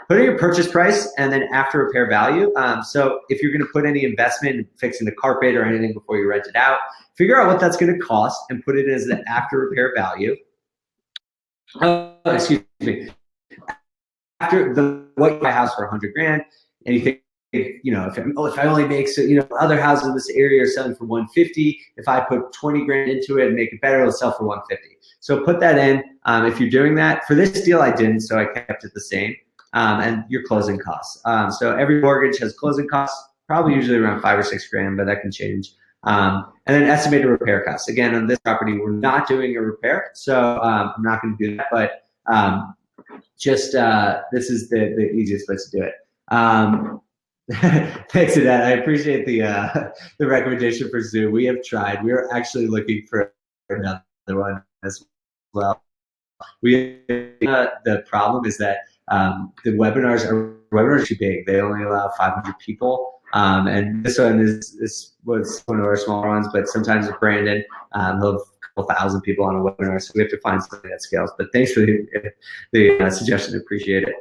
put in your purchase price, and then after repair value. So if you're going to put any investment in fixing the carpet or anything before you rent it out, figure out what that's going to cost and put it as the after repair value. Excuse me. After what you buy a house for $100 grand, and you think, if I only make, other houses in this area are selling for 150. If I put 20 grand into it and make it better, it'll sell for 150. So put that in. If you're doing that for this deal, I didn't, so I kept it the same. And your closing costs. So every mortgage has closing costs, probably usually around 5 or 6 grand, but that can change. And then estimated repair costs. Again, on this property, we're not doing a repair, so I'm not going to do that. But this is the easiest place to do it. Thanks to that. I appreciate the recommendation for Zoom. We have tried. We are actually looking for another one as well. The problem is that the webinars are too big. They only allow 500 people. And this one was one of our smaller ones, but sometimes with Brandon, he'll have a couple thousand people on a webinar, so we have to find something that scales. But thanks for the suggestion, appreciate it.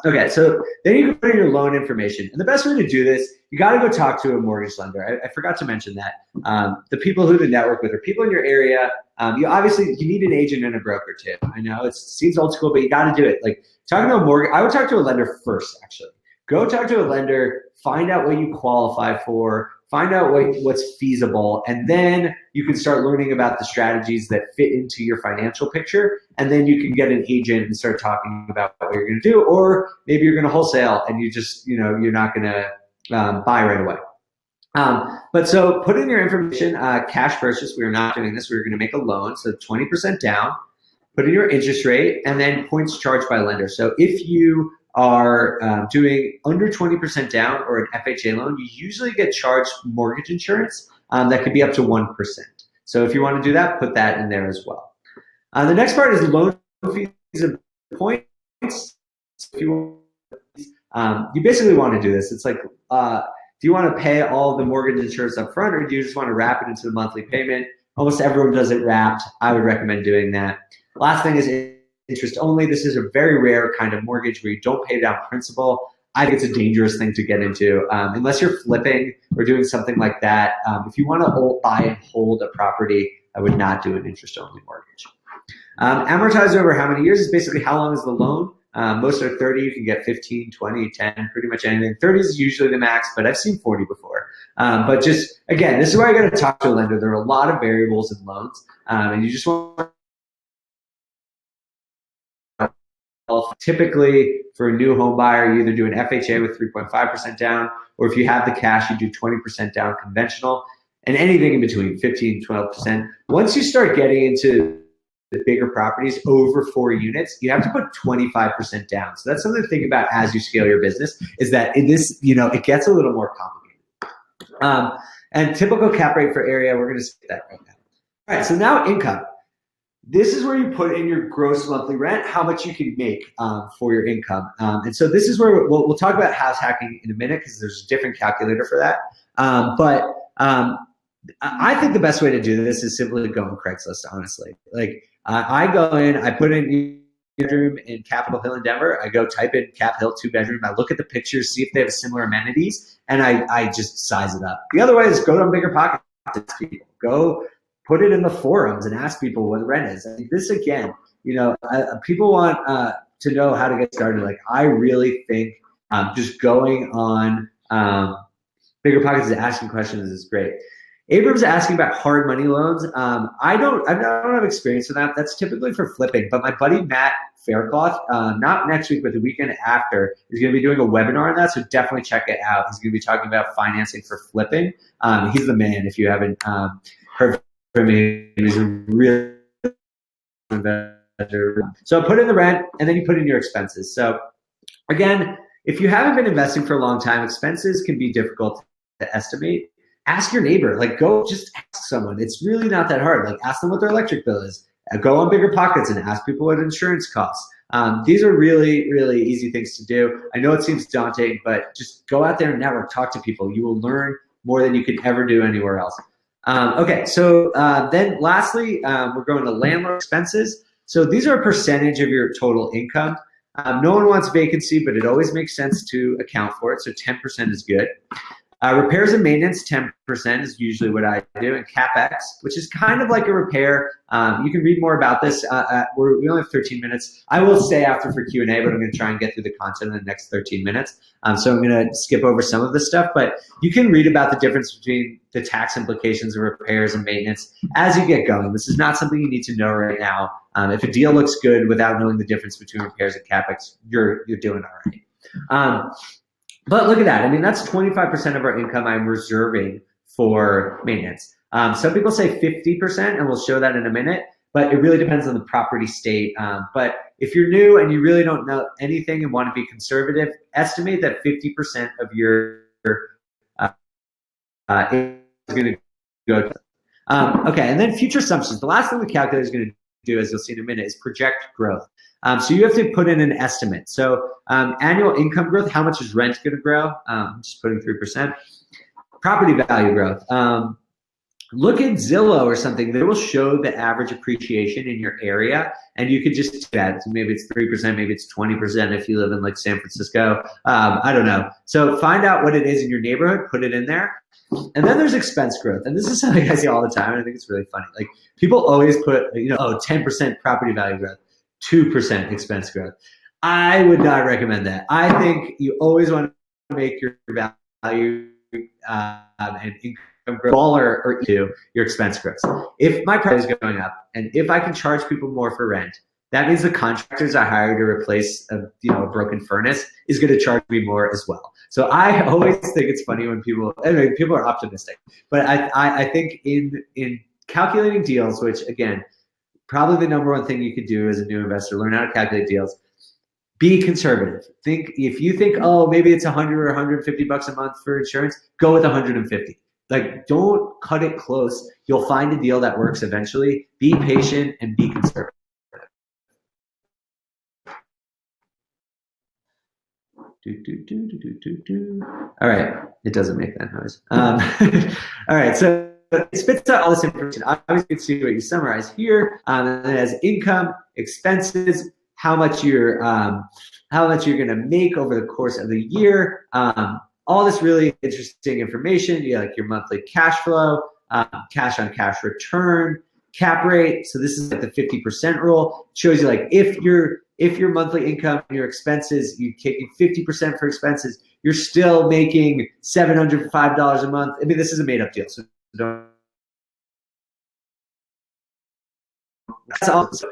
Okay, so then you can put in your loan information. And the best way to do this, you got to go talk to a mortgage lender. I forgot to mention that. The people who to network with are people in your area. You need an agent and a broker too. I know it seems old school, but you got to do it. Like talking to a mortgage, I would talk to a lender first, actually. Go talk to a lender, find out what you qualify for, find out what's feasible, and then you can start learning about the strategies that fit into your financial picture, and then you can get an agent and start talking about what you're going to do, or maybe you're going to wholesale and you just, you're not going to buy right away. But so put in your information, cash purchase. We are not doing this. We're going to make a loan. So 20% down, put in your interest rate, and then points charged by lender. So if you are doing under 20% down or an FHA loan, you usually get charged mortgage insurance that could be up to 1%. So if you want to do that, put that in there as well. The next part is loan fees and points. If you basically want to do this. It's like, do you want to pay all the mortgage insurance up front, or do you just want to wrap it into the monthly payment? Almost everyone does it wrapped. I would recommend doing that. Last thing is interest only. This is a very rare kind of mortgage where you don't pay down principal. I think it's a dangerous thing to get into unless you're flipping or doing something like that. If you want to buy and hold a property, I would not do an interest only mortgage. Amortized over how many years is basically how long is the loan. Most are 30. You can get 15, 20, 10, pretty much anything. 30 is usually the max, but I've seen 40 before. But just, again, this is where I got to talk to a lender. There are a lot of variables in loans, and you just want typically for a new home buyer, you either do an FHA with 3.5% down, or if you have the cash, you do 20% down conventional, and anything in between, 15, 12%. Once you start getting into the bigger properties over 4 units, you have to put 25% down. So that's something to think about as you scale your business, is that in this, it gets a little more complicated. And typical cap rate for area, we're going to skip that right now. All right, so now income. This is where you put in your gross monthly rent, how much you can make for your income. And so this is where we'll talk about house hacking in a minute, because there's a different calculator for that. But I think the best way to do this is simply to go on Craigslist, honestly. Like I go in, I put in bedroom in Capitol Hill in Denver. I go type in Cap Hill 2-bedroom. I look at the pictures, see if they have similar amenities, and I just size it up. The other way is go to BiggerPockets, people. Go put it in the forums and ask people what the rent is. I mean, this again, people want to know how to get started. Like I really think just going on BiggerPockets and asking questions is great. Abram's asking about hard money loans. I don't have experience with that. That's typically for flipping. But my buddy Matt Faircloth, not next week, but the weekend after, is going to be doing a webinar on that. So definitely check it out. He's going to be talking about financing for flipping. He's the man. If you haven't heard from him, he's a real investor. So put in the rent, and then you put in your expenses. So again, if you haven't been investing for a long time, expenses can be difficult to estimate. Ask your neighbor, go just ask someone. It's really not that hard. Ask them what their electric bill is. Go on BiggerPockets and ask people what insurance costs. These are really, really easy things to do. I know it seems daunting, but just go out there and network, talk to people. You will learn more than you could ever do anywhere else. Okay, so then lastly, we're going to landlord expenses. So these are a percentage of your total income. No one wants vacancy, but it always makes sense to account for it. So 10% is good. Repairs and maintenance, 10% is usually what I do. And CapEx, which is kind of like a repair. You can read more about this. We only have 13 minutes. I will stay after for Q&A, but I'm going to try and get through the content in the next 13 minutes. So I'm going to skip over some of this stuff. But you can read about the difference between the tax implications of repairs and maintenance as you get going. This is not something you need to know right now. If a deal looks good without knowing the difference between repairs and CapEx, you're doing all right. But look at that. I mean, that's 25% of our income I'm reserving for maintenance. Some people say 50%, and we'll show that in a minute, but it really depends on the property state. But if you're new and you really don't know anything and want to be conservative, estimate that 50% of your is going to go to. Okay, and then future assumptions. The last thing the calculator is going to do, as you'll see in a minute, is project growth. So you have to put in an estimate. So annual income growth, how much is rent going to grow? Just putting 3%. Property value growth. Look at Zillow or something. They will show the average appreciation in your area, and you could just do that. So maybe it's 3%, maybe it's 20% if you live in San Francisco. I don't know. So find out what it is in your neighborhood, put it in there. And then there's expense growth. And this is something I see all the time, and I think it's really funny. People always put, 10% property value growth, 2% expense growth. I would not recommend that. I think you always want to make your value and income growth smaller or to your expense growth. If my price is going up and if I can charge people more for rent, that means the contractors I hire to replace a broken furnace is going to charge me more as well. So I always think it's funny when people are optimistic, but I think in calculating deals, which again, probably the number one thing you could do as a new investor, learn how to calculate deals. Be conservative. Think if you think, oh, maybe it's 100 or 150 bucks a month for insurance, go with 150. Like, don't cut it close. You'll find a deal that works eventually. Be patient and be conservative. All right, it doesn't make that noise. All right, so it spits out all this information. Obviously, you can see what you summarize here. And it has income, expenses, how much you're going to make over the course of the year. All this really interesting information. You like your monthly cash flow, cash on cash return, cap rate. So this is like the 50% rule. It shows you like if your monthly income and your expenses, you're taking 50% for expenses, you're still making $705 a month. I mean, this is a made up deal. So don't. That's also,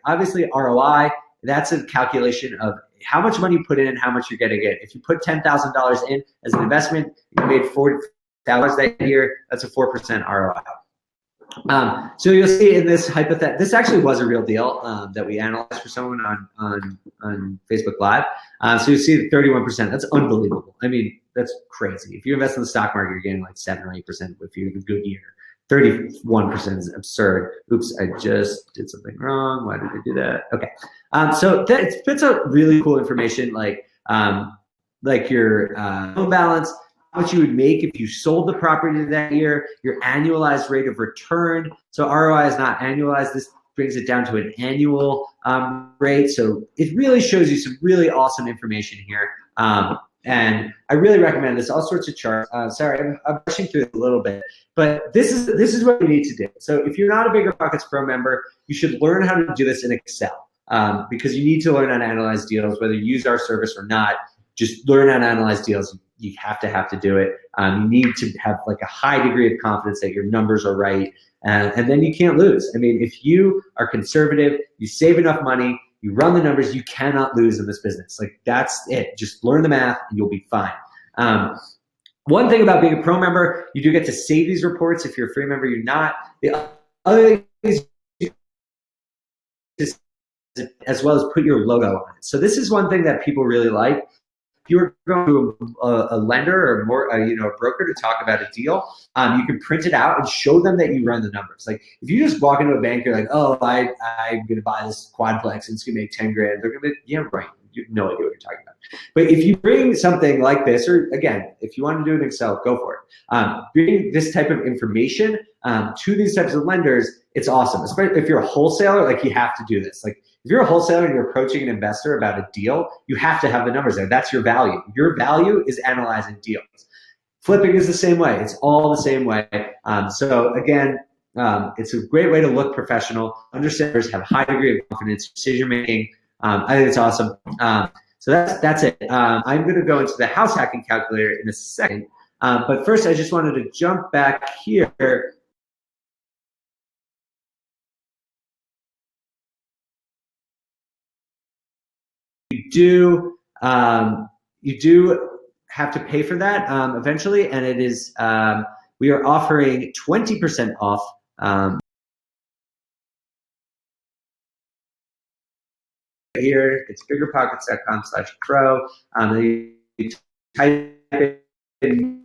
obviously ROI, that's a calculation of how much money you put in and how much you're going to get. If you put $10,000 in as an investment, you made $40,000 that year, that's a 4% ROI. So you'll see in this hypothetical, this actually was a real deal that we analyzed for someone on Facebook Live. So you see 31%. That's unbelievable. I mean, that's crazy. If you invest in the stock market, you're getting like 7 or 8% if you have a good year. 31% is absurd. Oops, I just did something wrong. Why did I do that? Okay. So that spits out really cool information like your loan balance, how much you would make if you sold the property that year, your annualized rate of return. So ROI is not annualized. This brings it down to an annual rate. So it really shows you some really awesome information here. And I really recommend this. All sorts of charts. Sorry, I'm rushing through it a little bit, but this is what you need to do. So if you're not a BiggerPockets Pro member, you should learn how to do this in Excel because you need to learn how to analyze deals, whether you use our service or not. Just learn how to analyze deals. You have to do it. You need to have like a high degree of confidence that your numbers are right, and then you can't lose. I mean, if you are conservative, you save enough money, you run the numbers, you cannot lose in this business. Like that's it. Just learn the math and you'll be fine. One thing about being a pro member, you do get to save these reports. If you're a free member, you're not. The other thing is as well as put your logo on it. So this is one thing that people really like. If you were going to a lender or more, a broker to talk about a deal, you can print it out and show them that you run the numbers. Like if you just walk into a bank, you're like, oh, I'm going to buy this quadplex and it's going to make 10 grand. They're going to be, yeah, right. You have no idea what you're talking about. But if you bring something like this, or again, if you want to do an Excel, go for it. Bring this type of information to these types of lenders, it's awesome. Especially if you're a wholesaler, like you have to do this. Like if you're a wholesaler and you're approaching an investor about a deal, you have to have the numbers there. That's your value. Your value is analyzing deals. Flipping is the same way. It's all the same way. So again, it's a great way to look professional. Understanders have a high degree of confidence, decision making. I think it's awesome. So that's it. I'm going to go into the house hacking calculator in a second. But first, I just wanted to jump back here. You do have to pay for that eventually, and it is we are offering 20% off. Here it's biggerpockets.com/pro. You type in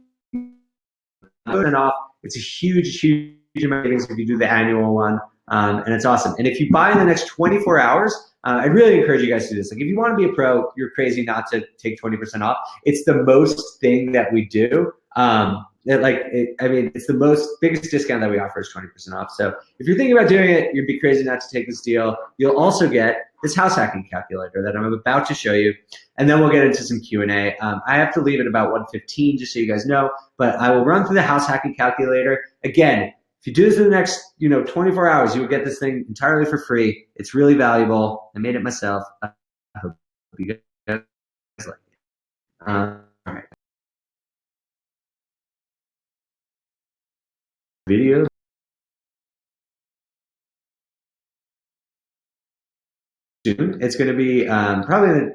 off. It's a huge amount of things if you do the annual one, and it's awesome. And if you buy in the next 24 hours, I'd really encourage you guys to do this. Like if you want to be a pro, you're crazy not to take 20% off. It's the most thing that we do. It's the biggest discount that we offer is 20% off. So if you're thinking about doing it, you'd be crazy not to take this deal. You'll also get this house hacking calculator that I'm about to show you, and then we'll get into some Q&A. I have to leave at about 1:15, just so you guys know, but I will run through the house hacking calculator. Again, if you do this in the next 24 hours, you will get this thing entirely for free. It's really valuable. I made it myself. I hope you guys like it. All right. Video. soon. It's going to be probably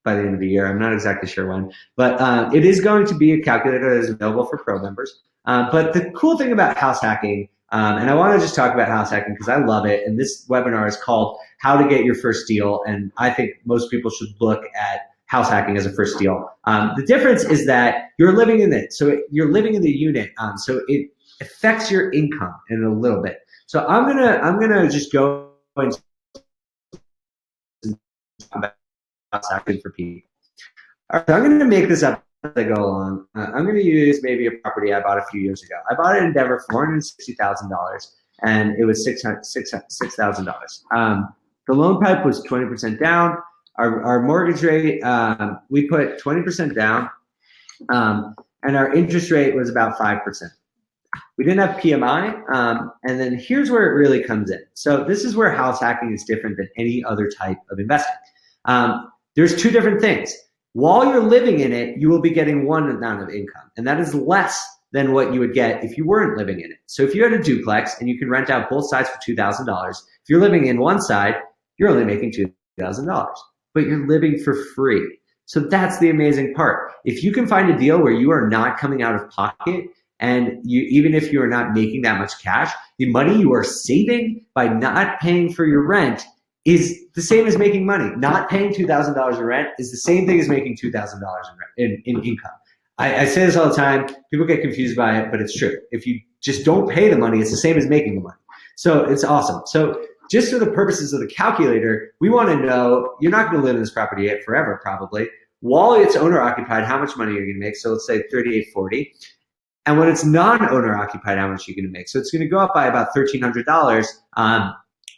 by the end of the year. I'm not exactly sure when, but it is going to be a calculator that is available for pro members. But the cool thing about house hacking, and I want to just talk about house hacking because I love it. And this webinar is called How to Get Your First Deal. And I think most people should look at house hacking as a first deal. The difference is that you're living in it. So you're living in the unit. So it affects your income in a little bit. So I'm gonna just go and talk about house hacking for people. All right, so I'm going to make this up as I go along. I'm going to use maybe a property I bought a few years ago. I bought it in Denver for $460,000, and it was $6,000. The loan pipe was 20% down. Our mortgage rate, we put 20% down, and our interest rate was about 5%. We didn't have PMI, and then here's where it really comes in. So this is where house hacking is different than any other type of investing. There's two different things. While you're living in it, you will be getting one amount of income, and that is less than what you would get if you weren't living in it. So if you had a duplex and you can rent out both sides for $2,000, if you're living in one side, you're only making $2,000, but you're living for free. So that's the amazing part. If you can find a deal where you are not coming out of pocket, and even if you are not making that much cash, the money you are saving by not paying for your rent is the same as making money. Not paying $2,000 in rent is the same thing as making $2,000 in income. I say this all the time. People get confused by it, but it's true. If you just don't pay the money, it's the same as making the money. So it's awesome. So just for the purposes of the calculator, we want to know, you're not going to live in this property forever probably. While it's owner occupied, how much money are you going to make? So let's say $3,840. And when it's non-owner occupied, how much are you going to make? So it's going to go up by about $1,300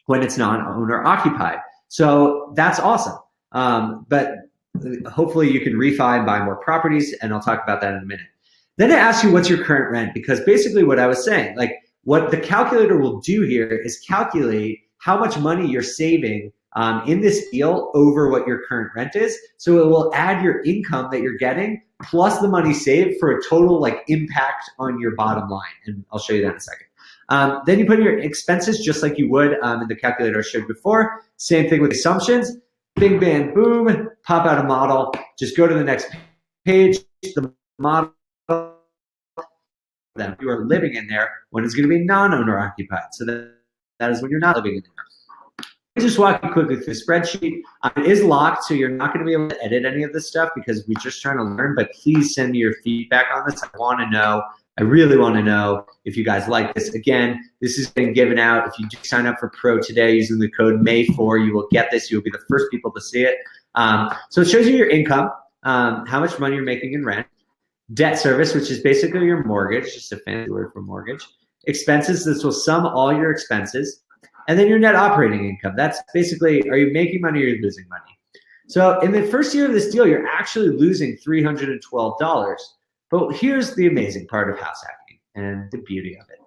when it's non-owner occupied. So that's awesome. But hopefully you can refi and buy more properties, and I'll talk about that in a minute. Then it asks you what's your current rent, because basically what I was saying, like what the calculator will do here is calculate how much money you're saving in this deal over what your current rent is. So it will add your income that you're getting plus the money saved for a total like impact on your bottom line. And I'll show you that in a second. Then you put in your expenses just like you would in the calculator I showed before. Same thing with assumptions. Bing, bang, boom, pop out a model. Just go to the next page. The model that you are living in there when it's going to be non-owner occupied. So that is when you're not living in there. Just walk you quickly through the spreadsheet. It is locked, so you're not going to be able to edit any of this stuff because we're just trying to learn, but please send me your feedback on this. I really want to know if you guys like this. Again, this is being given out. If you do sign up for Pro today using the code May4, you will get this. You'll be the first people to see it. So it shows you your income, how much money you're making in rent, debt service, which is basically your mortgage, just a fancy word for mortgage, expenses, this will sum all your expenses, and then your net operating income. That's basically, are you making money or are you losing money? So in the first year of this deal, you're actually losing $312. But here's the amazing part of house hacking and the beauty of it.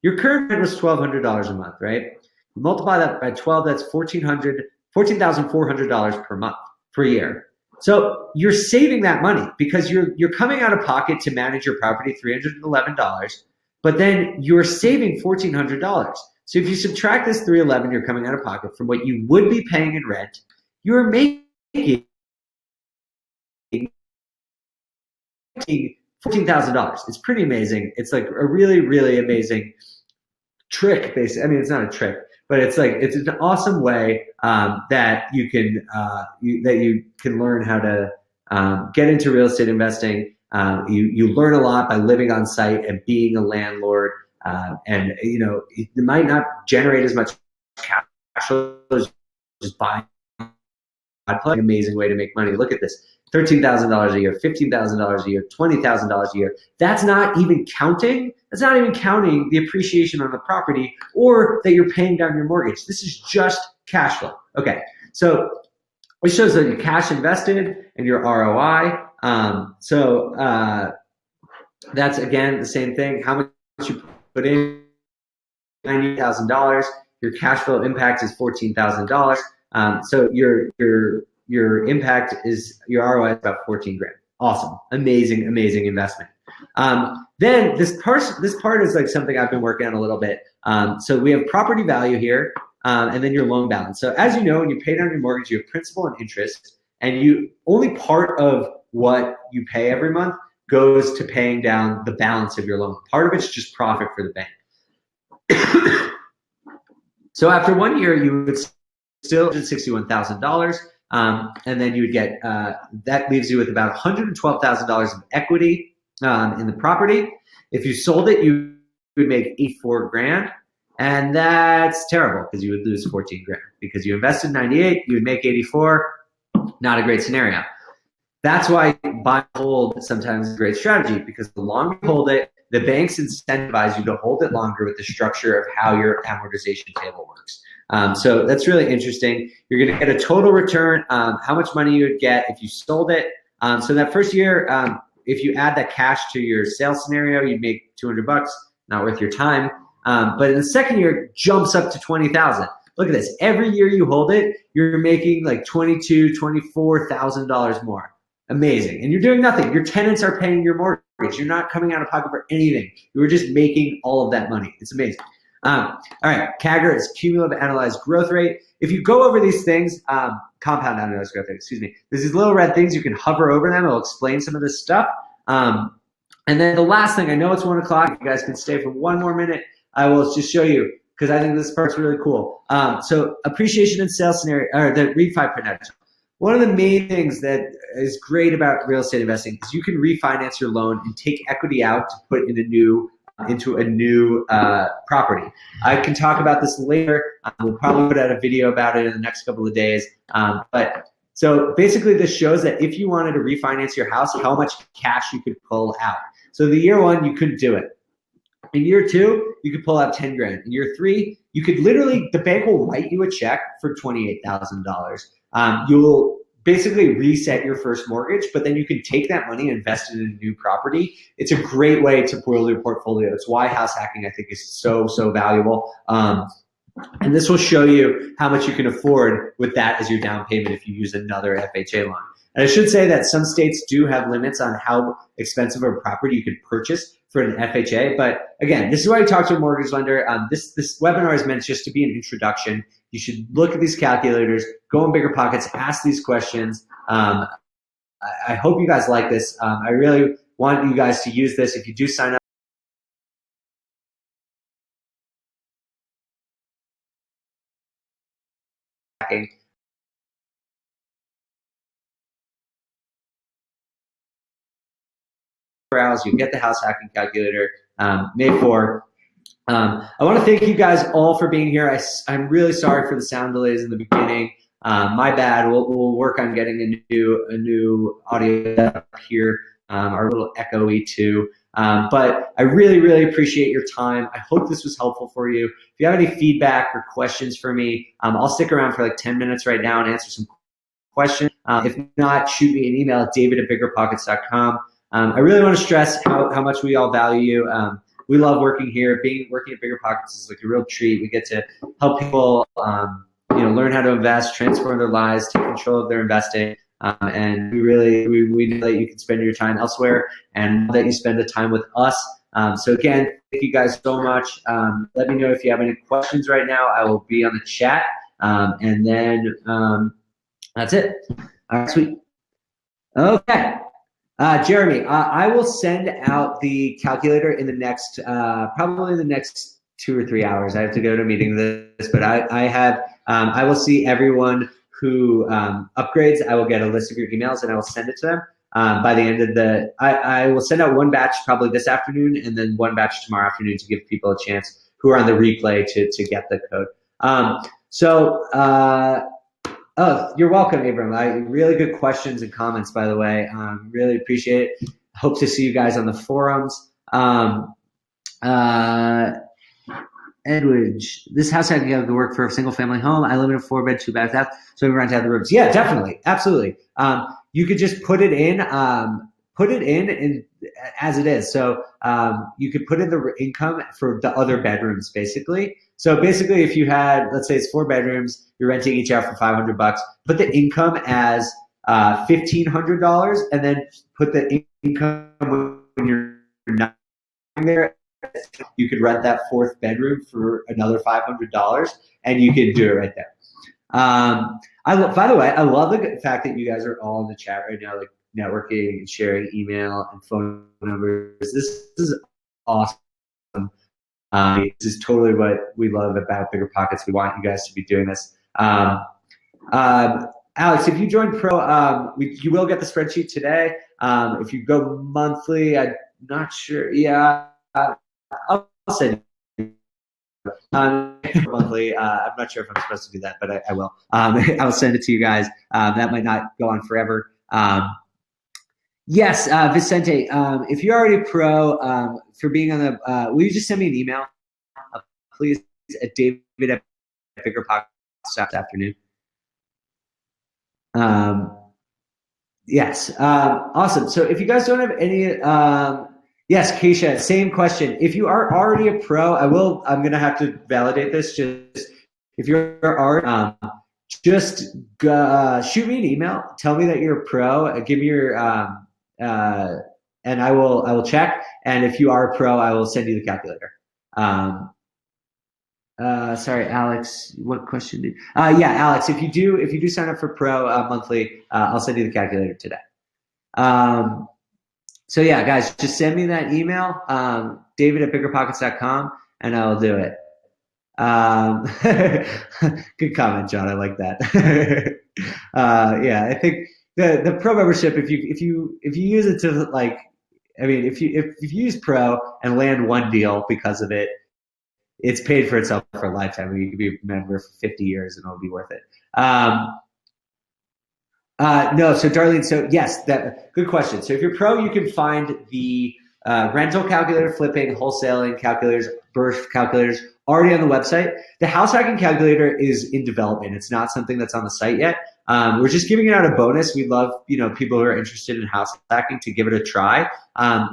Your current rent was $1,200 a month, right? You multiply that by 12, that's $14,400 per month, per year. So you're saving that money because you're coming out of pocket to manage your property, $311, but then you're saving $1,400. So if you subtract this $311 you're coming out of pocket from what you would be paying in rent, you're making $14,000. It's pretty amazing. It's like a really, really amazing trick. Basically, I mean, it's not a trick, but it's an awesome way that you can learn how to get into real estate investing. You learn a lot by living on site and being a landlord. And it might not generate as much cash flow as just buying. An amazing way to make money. Look at this: $13,000 a year, $15,000 a year, $20,000 a year. That's not even counting the appreciation on the property or that you're paying down your mortgage. This is just cash flow. Okay, so it shows that your cash invested and your ROI. That's again the same thing. How much you put in, $90,000. Your cash flow impact is $14,000. So your impact is, your ROI is about 14 grand. Awesome, amazing investment. Then this part is like something I've been working on a little bit. So we have property value here. and then your loan balance. So as you know, when you pay down your mortgage, you have principal and interest, and you only part of what you pay every month goes to paying down the balance of your loan. Part of it's just profit for the bank. So after 1 year, you would still $161,000, and then you would get that leaves you with about $112,000 of equity in the property. If you sold it, you would make 84 grand, and that's terrible because you would lose 14 grand because you invested 98, you would make 84. Not a great scenario. That's why buy and hold sometimes is a great strategy, because the longer you hold it, the banks incentivize you to hold it longer with the structure of how your amortization table works. So that's really interesting. You're going to get a total return, how much money you would get if you sold it. So that first year, if you add that cash to your sales scenario, you'd make $200, not worth your time. But in the second year, it jumps up to 20,000. Look at this. Every year you hold it, you're making like $22,000, $24,000 more. Amazing. And you're doing nothing. Your tenants are paying your mortgage. You're not coming out of pocket for anything. You were just making all of that money. It's amazing. All right. CAGR is cumulative analyzed growth rate. If you go over these things, compound annualized growth rate, excuse me, there's these little red things. You can hover over them. It'll explain some of this stuff. And then the last thing, I know it's 1 o'clock. If you guys can stay for one more minute, I will just show you, because I think this part's really cool. So appreciation and sales scenario, or the refi potential. One of the main things that is great about real estate investing is you can refinance your loan and take equity out to put in into a new property. I can talk about this later. We'll probably put out a video about it in the next couple of days. But so basically this shows that if you wanted to refinance your house, how much cash you could pull out. So the year one, you couldn't do it. In year two, you could pull out 10 grand. In year three, you could literally, the bank will write you a check for $28,000. You'll basically reset your first mortgage, but then you can take that money and invest it in a new property. It's a great way to build your portfolio. It's why house hacking, I think, is so valuable. And this will show you how much you can afford with that as your down payment if you use another FHA loan. And I should say that some states do have limits on how expensive a property you could purchase for an FHA. But again, this is why you talk to a mortgage lender. This webinar is meant just to be an introduction. You should look at these calculators, go on BiggerPockets, ask these questions. I hope you guys like this. I really want you guys to use this. If you do sign up, you get the house hacking calculator, May 4. I want to thank you guys all for being here. I'm really sorry for the sound delays in the beginning. My bad. We'll work on getting a new audio here. Our little echoey too. But I really appreciate your time. I hope this was helpful for you. If you have any feedback or questions for me, I'll stick around for like 10 minutes right now and answer some questions. If not, shoot me an email at david@biggerpockets.com. I really want to stress how much we all value you. We love working here. Working at BiggerPockets is like a real treat. We get to help people, learn how to invest, transform their lives, take control of their investing, and we know that you can spend your time elsewhere, and that you spend the time with us. So again, thank you guys so much. Let me know if you have any questions right now. I will be on the chat, and then that's it. All right, sweet. Okay. Jeremy, I will send out the calculator in the next, probably in the next 2 or 3 hours. I have to go to a meeting this, but I will see everyone who upgrades. I will get a list of your emails and I will send it to them by the end of I will send out one batch probably this afternoon and then one batch tomorrow afternoon to give people a chance who are on the replay to get the code. Oh, you're welcome, Abram. Really good questions and comments, by the way. Really appreciate it. Hope to see you guys on the forums. Edwidge, this house had to work for a single family home. I live in a 4-bed, 2-bath house, so we rent to have the rooms. Yeah, definitely, absolutely. You could just put it in as it is. So you could put in the income for the other bedrooms, basically. So basically, if you had, let's say it's 4 bedrooms, you're renting each out for $500. Put the income as $1,500, and then put the income when you're not there you could rent that fourth bedroom for another $500, and you can do it right there. By the way, I love the fact that you guys are all in the chat right now, like networking and sharing email and phone numbers. This is awesome. This is totally what we love about BiggerPockets. We want you guys to be doing this. Alex, if you join Pro, you will get the spreadsheet today. If you go monthly, I'm not sure. Yeah, I'll send you. Monthly. I'm not sure if I'm supposed to do that, but I will. I'll send it to you guys. That might not go on forever. Yes, Vicente, if you're already a pro, for being on the, will you just send me an email, please, at David@BiggerPockets this afternoon. Yes, awesome. So if you guys don't have any, yes, Keisha, same question. If you are already a pro, I'm going to have to validate this. Just if you're already, just shoot me an email. Tell me that you're a pro. Give me your, and I will check. And if you are a pro, I will send you the calculator. Sorry, Alex, what question did, yeah, Alex, if you do sign up for pro monthly, I'll send you the calculator today. So yeah, guys, just send me that email, David@BiggerPockets.com, and I'll do it. Good comment, John. I like that. Yeah, I think the pro membership, if you use it to, like, I mean, if you use pro and land one deal because of it, it's paid for itself for a lifetime. I mean, you can be a member for 50 years and it'll be worth it. No, so Darlene, so yes, good question. So if you're pro, you can find the rental calculator, flipping, wholesaling calculators, burst calculators already on the website. The house hacking calculator is in development. It's not something that's on the site yet. We're just giving it out a bonus. We'd love, people who are interested in house hacking to give it a try.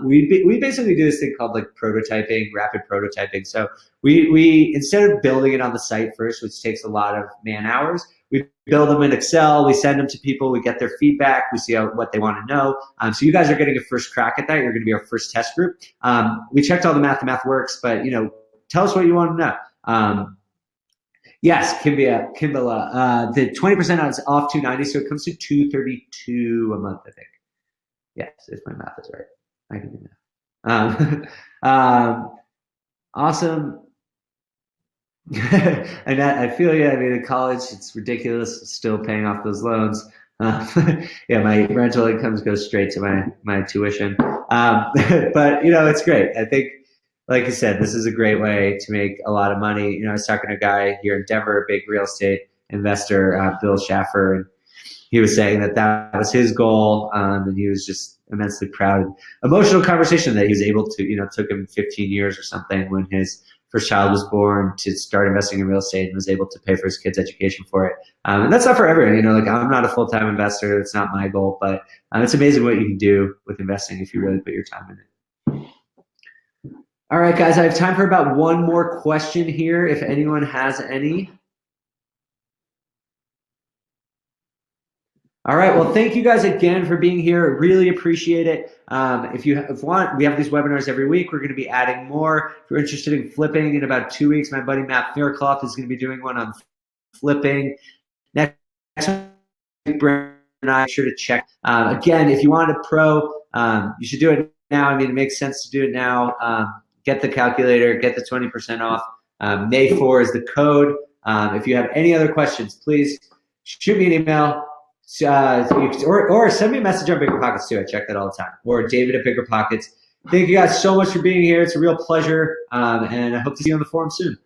We basically do this thing called like prototyping, rapid prototyping. So we instead of building it on the site first, which takes a lot of man hours, we build them in Excel, we send them to people, we get their feedback, we see what they want to know. So you guys are getting a first crack at that. You're going to be our first test group. We checked all the math works, but tell us what you want to know. Yes, Kimbala, the 20% is off $290, so it comes to $232 a month, I think. Yes, if my math is right. I can do that. Awesome. And I feel, yeah, I mean, in college, it's ridiculous still paying off those loans. Yeah, my rental incomes go straight to my tuition. But, it's great. I think, like I said, this is a great way to make a lot of money. I was talking to a guy here in Denver, a big real estate investor, Bill Schaffer, and he was saying that was his goal, and he was just immensely proud. Emotional conversation that he was able to, it took him 15 years or something when his first child was born to start investing in real estate, and was able to pay for his kids' education for it. And that's not for everyone. Like, I'm not a full-time investor. It's not my goal, but it's amazing what you can do with investing if you really put your time in it. All right, guys, I have time for about one more question here, if anyone has any. All right, well, thank you guys again for being here. Really appreciate it. If you want, we have these webinars every week. We're going to be adding more. If you're interested in flipping, in about 2 weeks, my buddy Matt Faircloth is going to be doing one on flipping. Next week, Brent and I, sure to check. Again, if you want a pro, you should do it now. I mean, it makes sense to do it now. Get the calculator, get the 20% off. May 4 is the code. If you have any other questions, please shoot me an email. Or send me a message on BiggerPockets too. I check that all the time. Or David@BiggerPockets. Thank you guys so much for being here. It's a real pleasure, and I hope to see you on the forum soon.